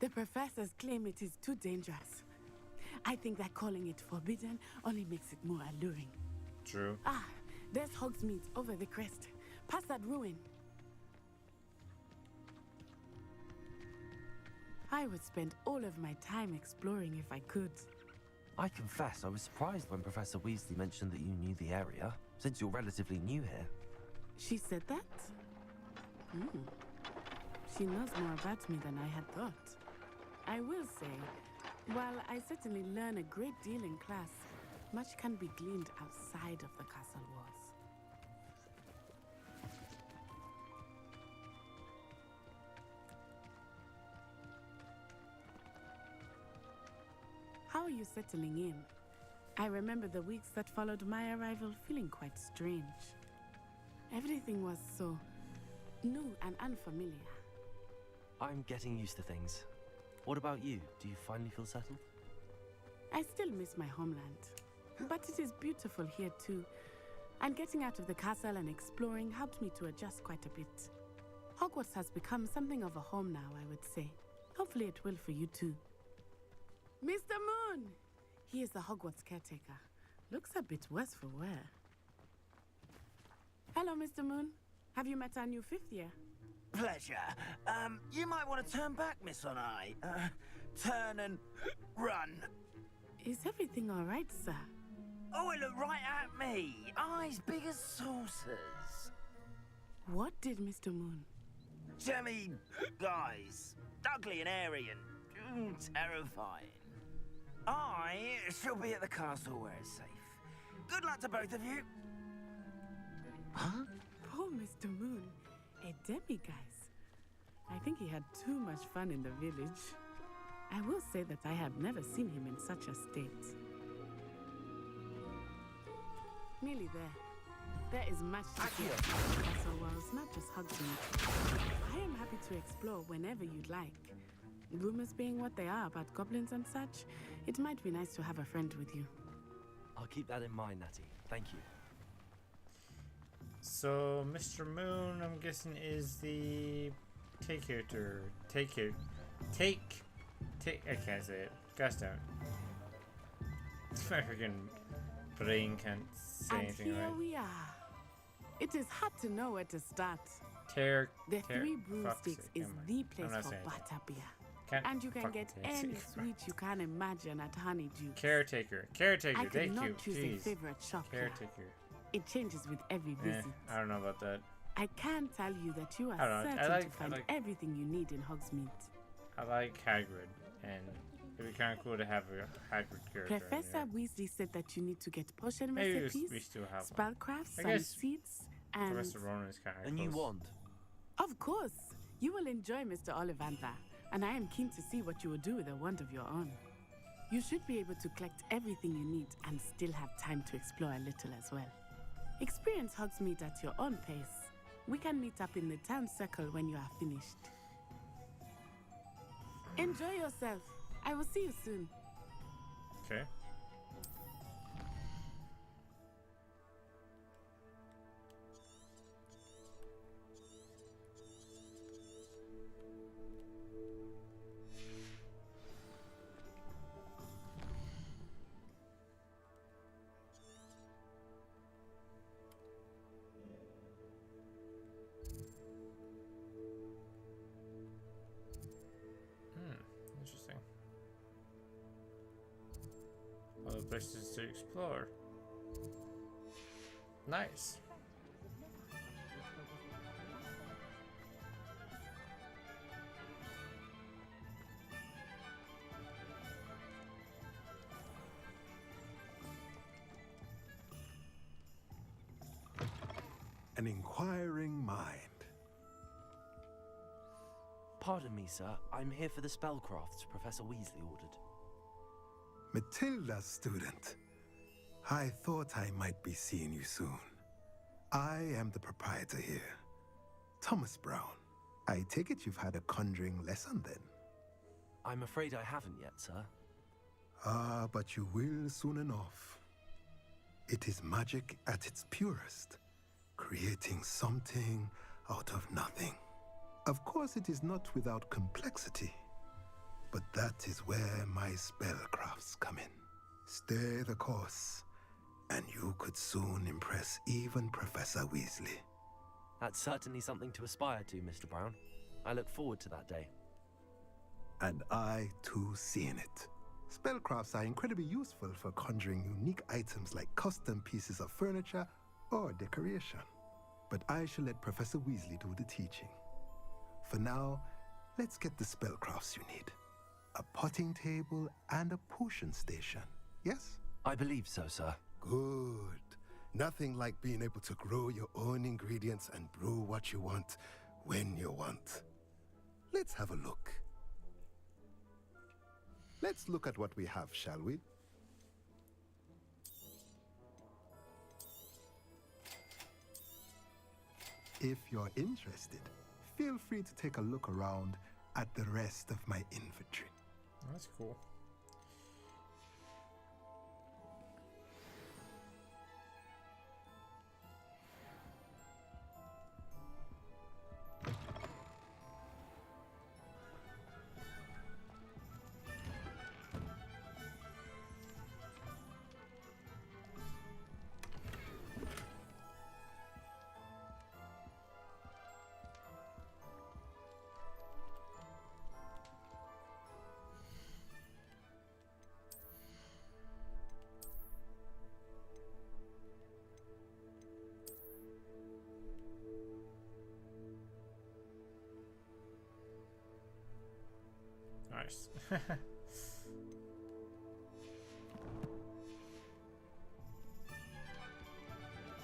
The professors claim it is too dangerous. I think that calling it forbidden only makes it more alluring. True. Ah, there's Hogsmeade over the crest. Past that ruin. I would spend all of my time exploring if I could. I confess, I was surprised when Professor Weasley mentioned that you knew the area, since you're relatively new here. She said that? She knows more about me than I had thought. I will say, while I certainly learn a great deal in class, much can be gleaned outside of the castle walls. How are you settling in? I remember the weeks that followed my arrival feeling quite strange. Everything was so new and unfamiliar. I'm getting used to things. What about you? Do you finally feel settled? I still miss my homeland, but it is beautiful here too. And getting out of the castle and exploring helped me to adjust quite a bit. Hogwarts has become something of a home now, I would say. Hopefully it will for you too. Mr. Moon! He is the Hogwarts caretaker. Looks a bit worse for wear. Hello, Mr. Moon. Have you met our new 5th year? Pleasure. You might want to turn back, Miss Onai. Turn and run. Is everything all right, sir? Oh, it looked right at me. Eyes big as saucers. What did Mr. Moon? Jemmy guys. Ugly and airy and terrifying. I shall be at the castle where it's safe. Good luck to both of you. Huh? Poor Mr. Moon. A demiguise. I think he had too much fun in the village. I will say that I have never seen him in such a state. Nearly there. There is much to see at the castle walls, not just Hogsmeade. I am happy to explore whenever you'd like. Rumors being what they are about goblins and such, it might be nice to have a friend with you. I'll keep that in mind, Natty. Thank you. So, Mr. Moon, I'm guessing, is the I can't say it. Gosh darn it. My freaking brain can't say And anything here right. we are. It is hard to know where to start. The Three Broomsticks is the place for butterbeer. And you can get any sweet you can imagine at Honeydew. Caretaker, I thank cannot you. choose Jeez. a favorite shop here. Caretaker. It changes with every visit. I don't know about that. I can tell you that you are I don't know. certain to find everything you need in Hogsmeade. I like Hagrid, and it'd be kind of cool to have a Hagrid character. Professor Weasley said that you need to get potion Maybe recipes, we still have one. spellcrafts, I and guess seeds, and... Professor Ronan is kind of A new wand. Of course! You will enjoy Mr. Ollivander, and I am keen to see what you will do with a wand of your own. You should be able to collect everything you need and still have time to explore a little as well. Experience Hogsmeade at your own pace. We can meet up in the town circle when you are finished. Enjoy yourself. I will see you soon. Okay. Interesting. Other places to explore. Nice. An inquiring mind. Pardon me, sir. I'm here for the spellcrafts Professor Weasley ordered. Matilda's student. I thought I might be seeing you soon. I am the proprietor here, Thomas Brown. I take it you've had a conjuring lesson then? I'm afraid I haven't yet, sir. Ah, but you will soon enough. It is magic at its purest, creating something out of nothing. Of course, it is not without complexity, but that is where my spellcrafts come in. Stay the course, and you could soon impress even Professor Weasley. That's certainly something to aspire to, Mr. Brown. I look forward to that day. And I, too, seeing it. Spellcrafts are incredibly useful for conjuring unique items like custom pieces of furniture or decoration. But I shall let Professor Weasley do the teaching. For now, let's get the spellcrafts you need. A potting table and a potion station, yes? I believe so, sir. Good. Nothing like being able to grow your own ingredients and brew what you want when you want. Let's have a look. Let's look at what we have, shall we? If you're interested, feel free to take a look around at the rest of my inventory. That's cool. Nice.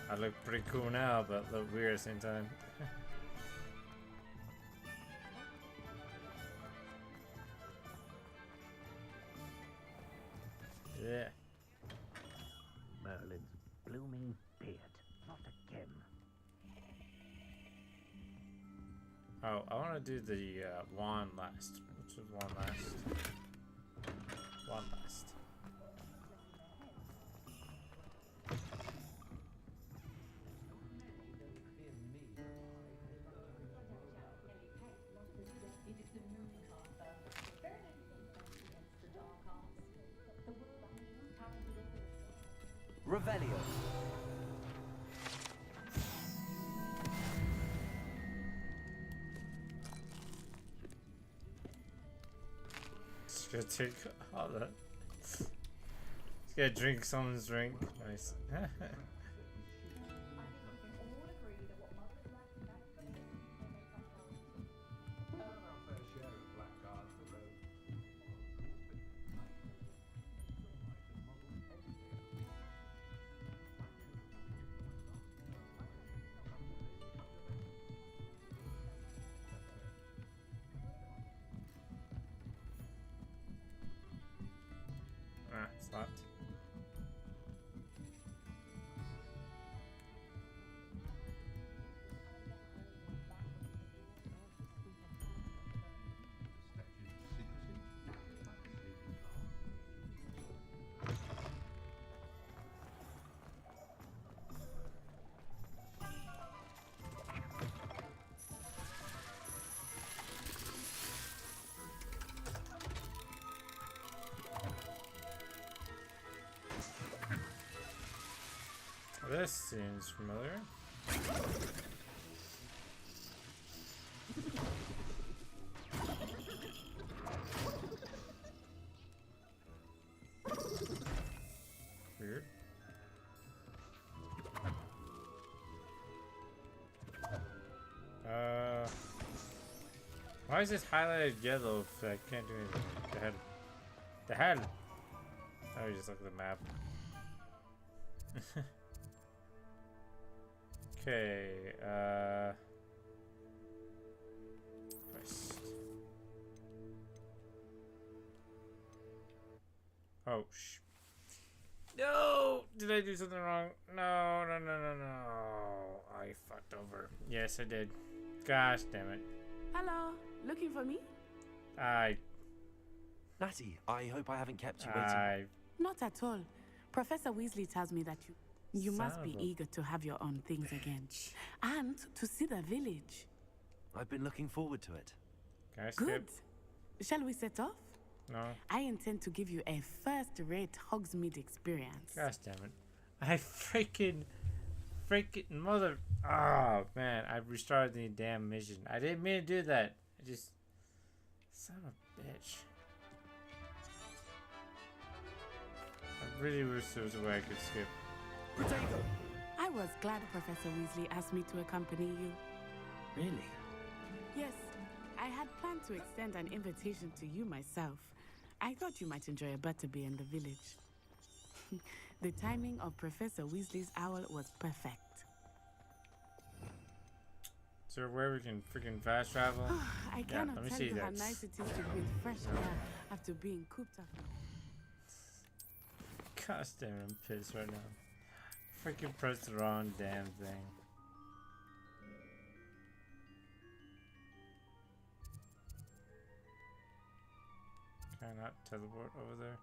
I look pretty cool now, but look weird at the same time. Yeah. Merlin's blooming beard, not a gem. Oh, I want to do the wand last. Just one last. One last. Revelio. Just gonna take all that. Just gonna drink someone's drink. Nice. Ah, it's locked. This seems familiar. Weird. Why is this highlighted yellow if I can't do anything? The head. The head! Oh, you just look at the map. Okay, quest. Oh, no! Did I do something wrong? No. I fucked over. Yes, I did. Gosh damn it. Hello, looking for me? Natty, I hope I haven't kept you waiting. Not at all. Professor Weasley tells me that you Son must be of a eager to have your own things again. And to see the village. I've been looking forward to it. Can I Good. Shall we set off? No. I intend to give you a first-rate Hogsmeade experience. Gosh damn it. I freaking mother. Oh man, I restarted the damn mission. I didn't mean to do that. I just. Son of a bitch. I really wish there was a way I could skip. I was glad Professor Weasley asked me to accompany you. Really? Yes, I had planned to extend an invitation to you myself. I thought you might enjoy a butterbeer in the village. The timing of Professor Weasley's owl was perfect. Is there a way we can freaking fast travel? I Yeah, cannot let me tell see you how that. nice it is to breathe fresh air after being cooped up. Gosh damn it, I'm pissed right now. Freaking pressed the wrong damn thing. Can I not teleport over there?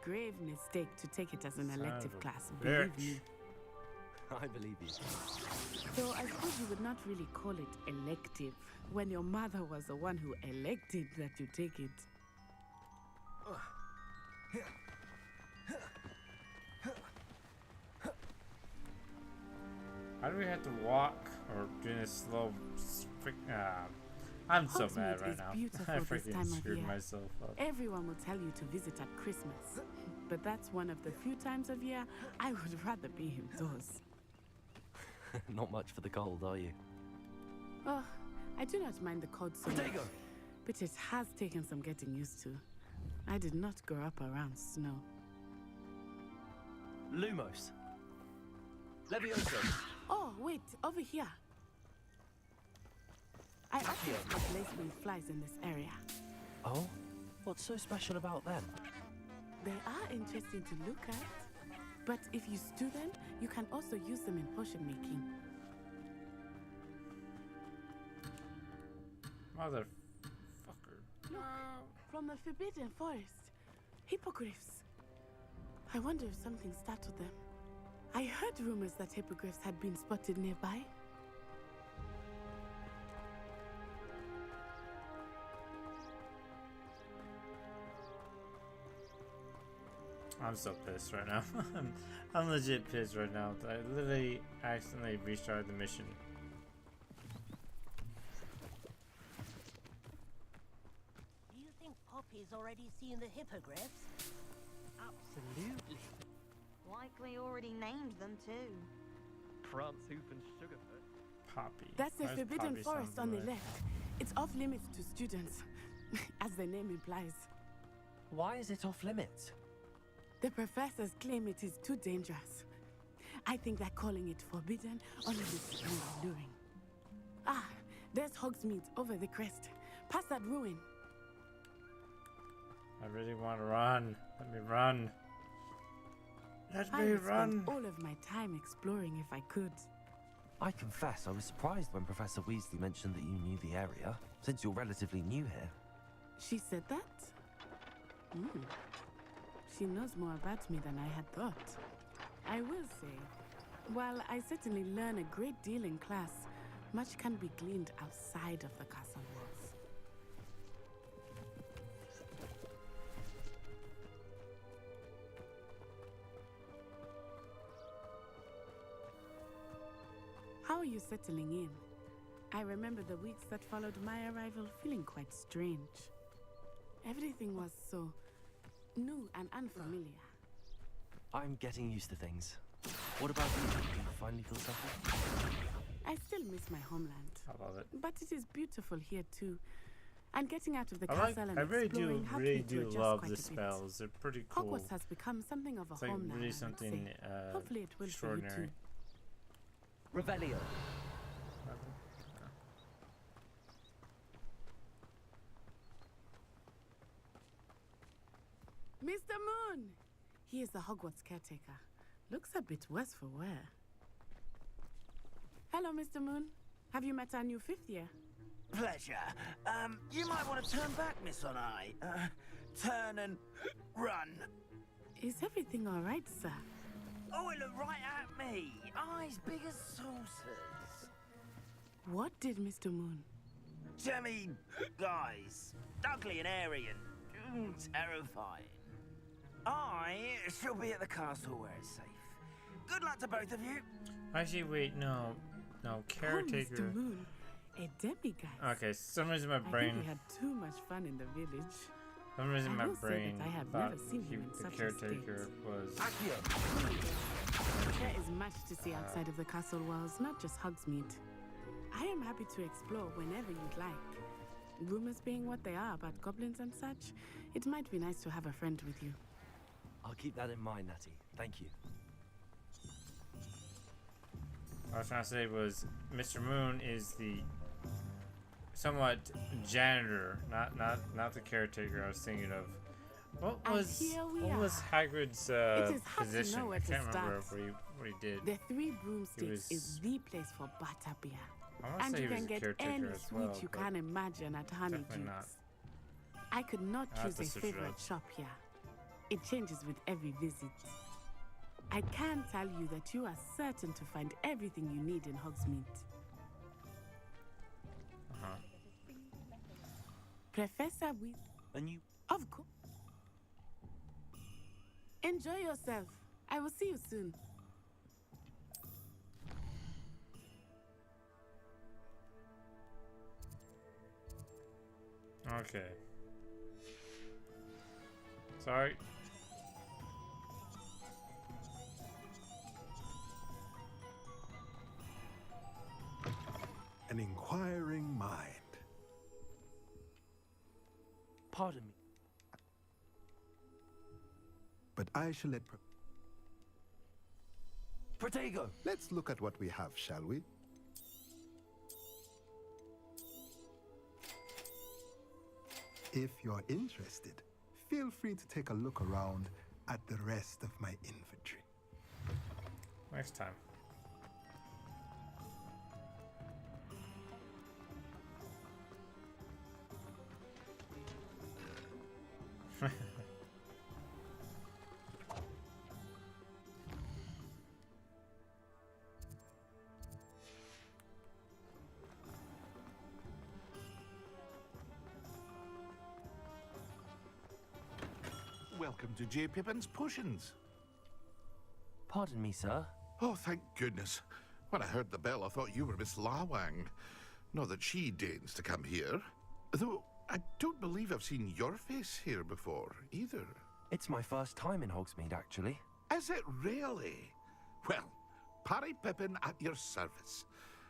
Grave mistake to take it as an Son elective of a class, believe bitch. me. I believe you. Though I suppose you would not really call it elective when your mother was the one who elected that you take it. How do we have to walk or do this slow I'm so mad Hogsmeade right is now. beautiful I this freaking time of screwed year. myself up. Everyone will tell you to visit at Christmas, but that's one of the few times of year I would rather be indoors. Not much for the cold, are you? Oh, I do not mind the cold so much, but it has taken some getting used to. I did not grow up around snow. Lumos. Levioso. Oh, wait, over here. I often spot lacewing flies in this area. Oh? What's so special about them? They are interesting to look at. But if you stew them, you can also use them in potion making. Motherfucker. Look, from the Forbidden Forest. Hippogriffs. I wonder if something startled them. I heard rumors that hippogriffs had been spotted nearby. I'm so pissed right now. I'm legit pissed right now. I literally accidentally restarted the mission. Do you think Poppy's already seen the hippogriffs? Absolutely. Likely already named them too. Prancehoof and Sugarfoot. Poppy. That's the Why does Forbidden Poppy Forest sound on the right? left. It's off limits to students, as the name implies. Why is it off limits? The professors claim it is too dangerous. I think that calling it forbidden only makes it more alluring. Ah, there's Hogsmeade over the crest. Past that ruin. I really want to run. Let me run. Let I me would run. spend all of my time exploring if I could. I confess I was surprised when Professor Weasley mentioned that you knew the area, since you're relatively new here. She said that? She knows more about me than I had thought. I will say, while I certainly learn a great deal in class, much can be gleaned outside of the castle walls. How are you settling in? I remember the weeks that followed my arrival feeling quite strange. Everything was so new and unfamiliar. I'm getting used to things. What about you? Do you finally feel settled? I still miss my homeland. I love it. But it is beautiful here too. And getting out of the I castle and really exploring helped me to adjust love quite the a bit. spells. They're pretty cool. Hogwarts has become something of a It's like home now, really I would something say. Hopefully it will for you extraordinary. too. Revelio. Mr. Moon! He is the Hogwarts caretaker. Looks a bit worse for wear. Hello, Mr. Moon. Have you met our new fifth year? Pleasure. You might want to turn back, Miss Onai. Turn and run. Is everything all right, sir? Oh, it looked right at me. Eyes big as saucers. What did Mr. Moon? Jemmy, guys. Ugly and airy and terrifying. I shall be at the castle where it's safe. Good luck to both of you. Actually, wait, no. No, caretaker. Oh, Mr. Moon, a demiguise. Okay, for some reason my I think brain. we had too much fun in the village. For some reason I my will say that brain I have thought never seen him in the such a caretaker was. There is much to see outside of the castle walls, not just Hogsmeade. I am happy to explore whenever you'd like. Rumors being what they are about goblins and such, it might be nice to have a friend with you. I'll keep that in mind, Natty. Thank you. What I was trying to say was Mr. Moon is the somewhat janitor, not the caretaker I was thinking of. What And was here we Hagrid's It is hard to position? know where I to can't remember start. what he did. The Three Broomsticks was- is the place for butterbeer. I wanna And say you he was can a get caretaker any as sweet well, you but can imagine at definitely Honeydukes. not. I could not I'll have choose to a search it favorite up. shop here. It changes with every visit. I can tell you that you are certain to find everything you need in Hogsmeade. Professor with And you? Of course. Enjoy yourself. I will see you soon. Okay. Sorry. An inquiring mind. Pardon me. But I shall let... Protego! Let's look at what we have, shall we? If you're interested, feel free to take a look around at the rest of my inventory. Next time. Welcome to J. Pippin's Potions. Pardon me, sir. Oh, thank goodness. When I heard the bell, I thought you were Miss Lawang. Not that she deigns to come here. Though, I don't believe I've seen your face here before, either. It's my first time in Hogsmeade, actually. Is it really? Well, Parry Pippin at your service.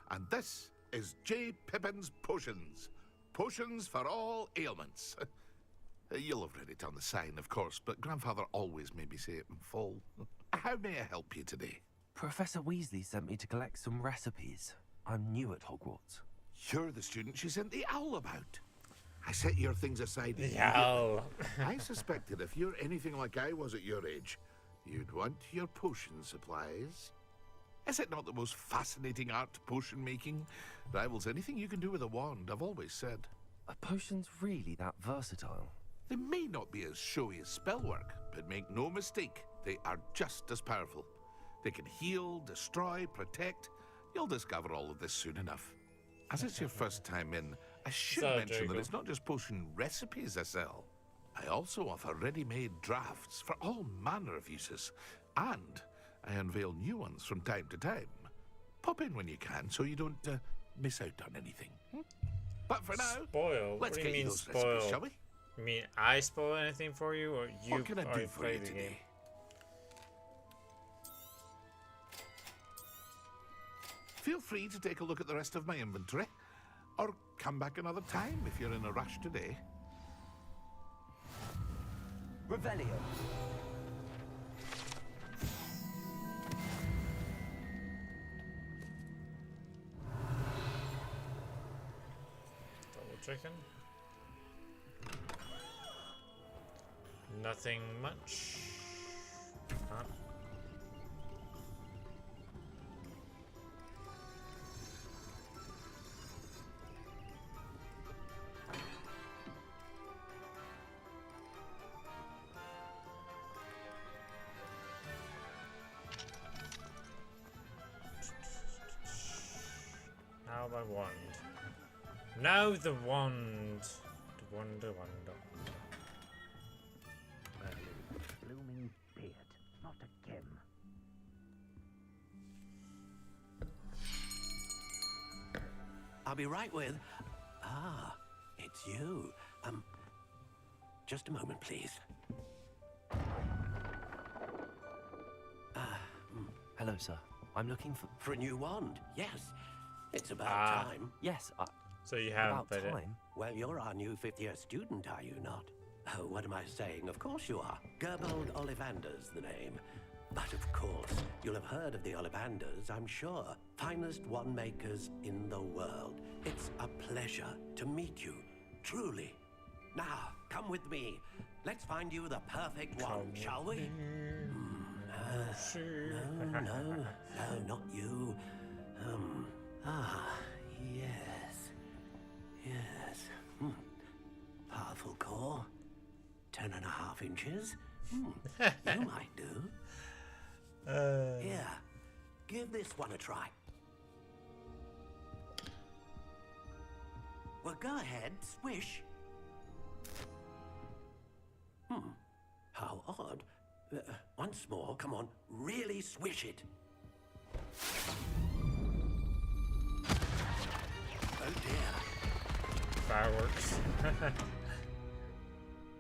And this is J. Pippin's Potions. Potions for all ailments. You'll have read it on the sign, of course, but Grandfather always made me say it in full. How may I help you today? Professor Weasley sent me to collect some recipes. I'm new at Hogwarts. You're the student she sent the owl about. I set your things aside. The owl. I suspected if you're anything like I was at your age, you'd want your potion supplies. Is it not the most fascinating art, potion making? Rivals anything you can do with a wand, I've always said. Are potions really that versatile? They may not be as showy as spellwork, but make no mistake, they are just as powerful. They can heal, destroy, protect. You'll discover all of this soon enough. As it's your first time in, I should mention that it's not just potion recipes I sell. I also offer ready-made drafts for all manner of uses, and I unveil new ones from time to time. Pop in when you can so you don't miss out on anything. But for now, spoil. Let's what do you get mean those spoil? recipes, shall we? You mean I spoil anything for you, or you What can I do already for you played the game? today? Feel free to take a look at the rest of my inventory, or come back another time if you're in a rush today. Revelio. Double checking. Nothing much. Huh? Now my wand. Now the wand. The wonder. Blooming beard, not again. I'll be right with... Ah, it's you. Just a moment, please. Hello, sir. I'm looking For a new wand, yes. It's about time. Yes, so you have about time? Well, you're our new fifth-year student, are you not? Oh, what am I saying? Of course you are. Gerbold Ollivander's the name. But of course, you'll have heard of the Ollivanders, I'm sure. Finest wand makers in the world. It's a pleasure to meet you, truly. Now, come with me. Let's find you the perfect wand, shall we? No, not you. Yes. Powerful core. 10.5 inches. You might do. Here, give this one a try. Well, go ahead, swish. How odd. Once more, come on, really swish it. Oh dear. Fireworks.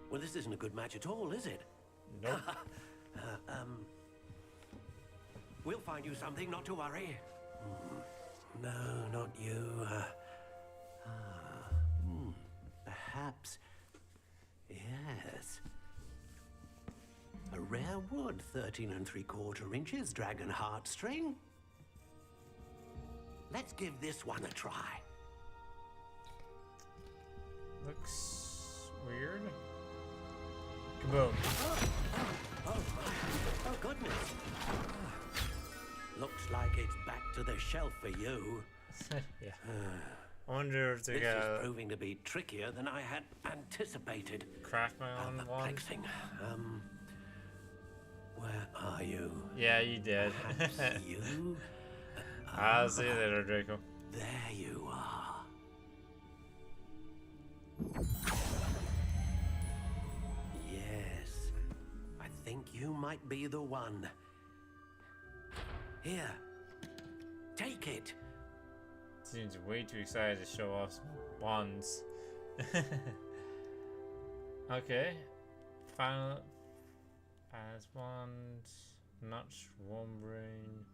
Well, this isn't a good match at all, is it? Nope. We'll find you something, not to worry. No, not you. Perhaps. Yes. A rare wood, 13 3/4 inches, dragon heartstring. Let's give this one a try. Looks weird. Kaboom. Oh goodness. shelf for you. Yeah. I wonder if they This got is proving to be trickier than I had anticipated. craft my own one. Perplexing. Where are you? Yeah, you did. Perhaps you? I'll see you later, Draco. There you are. Yes, I think you might be the one. Here, take it. Seems way too excited to show off some wands. Okay. Final as wand, not Swarmbrain.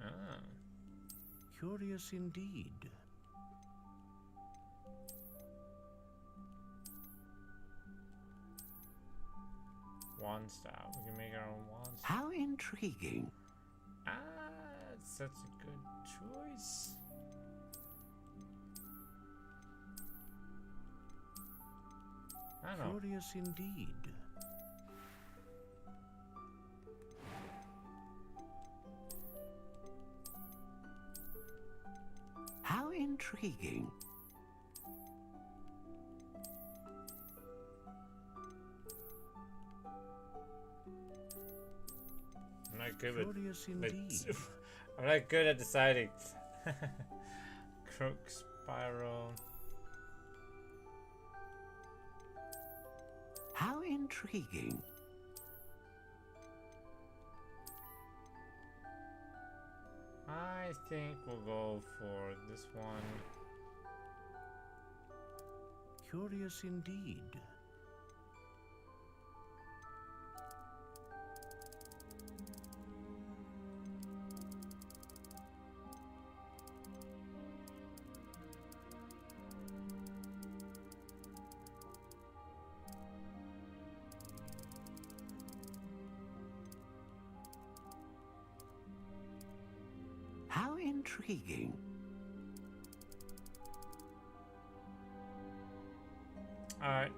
Ah. Curious indeed. Wand style. We can make our own wands. How intriguing. Ah, it's such a good choice. I don't know. Curious indeed. How intriguing. I'm not good with. Curious indeed. I'm not good at deciding. Crook spiral. How intriguing. I think we'll go for this one. Curious indeed. How intriguing. All right.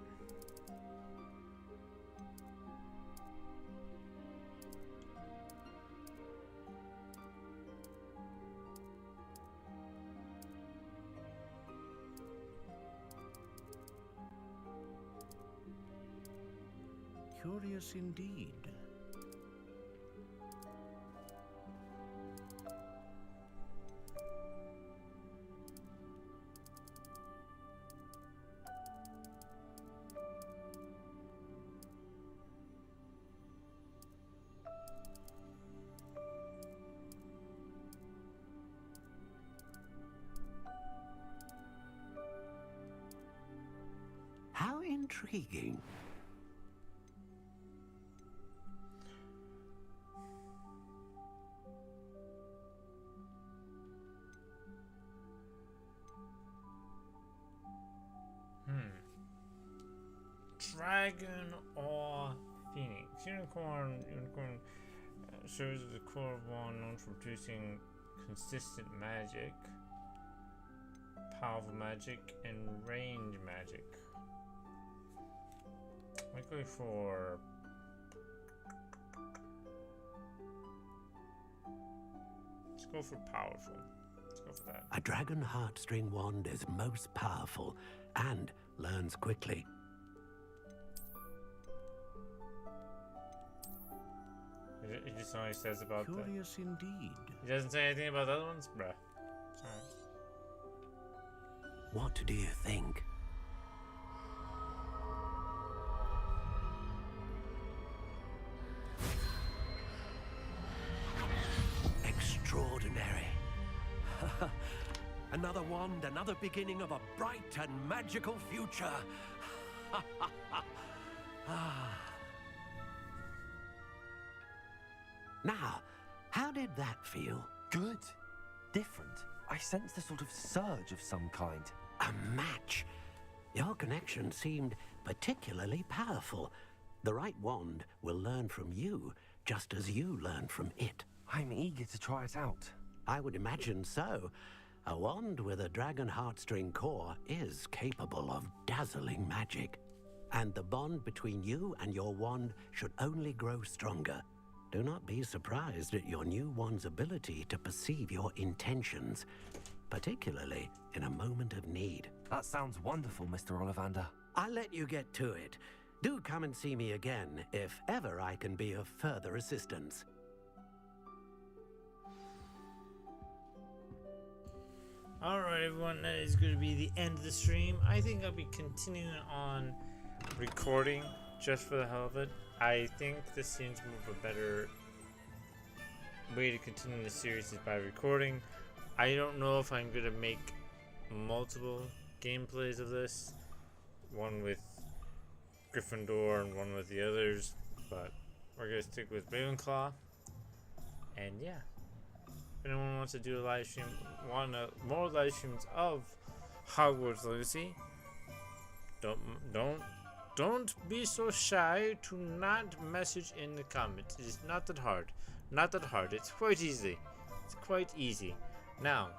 Curious indeed. How intriguing. Dragon or Phoenix. Unicorn serves as the core of one known for producing consistent magic, powerful magic, and range magic. I'm going for let's go for powerful. Let's go for that. A dragon heartstring wand is most powerful and learns quickly. He just only says about Curious indeed. He doesn't say anything about the other ones, bruh. Sorry. What do you think? Extraordinary. Another wand, another beginning of a bright and magical future. Now, how did that feel? Good. Different. I sensed a sort of surge of some kind. A match. Your connection seemed particularly powerful. The right wand will learn from you, just as you learn from it. I'm eager to try it out. I would imagine so. A wand with a dragon heartstring core is capable of dazzling magic. And the bond between you and your wand should only grow stronger. Do not be surprised at your new one's ability to perceive your intentions, particularly in a moment of need. That sounds wonderful, Mr. Ollivander. I'll let you get to it. Do come and see me again if ever I can be of further assistance. Alright everyone, that is going to be the end of the stream. I think I'll be continuing on recording just for the hell of it. I think this seems more of a better way to continue the series is by recording. I don't know if I'm going to make multiple gameplays of this. One with Gryffindor and one with the others. But we're going to stick with Ravenclaw. And yeah. If anyone wants to do a live stream, more live streams of Hogwarts Legacy, don't be so shy to not message in the comments. It is not that hard. Not that hard. It's quite easy. It's quite easy. Now,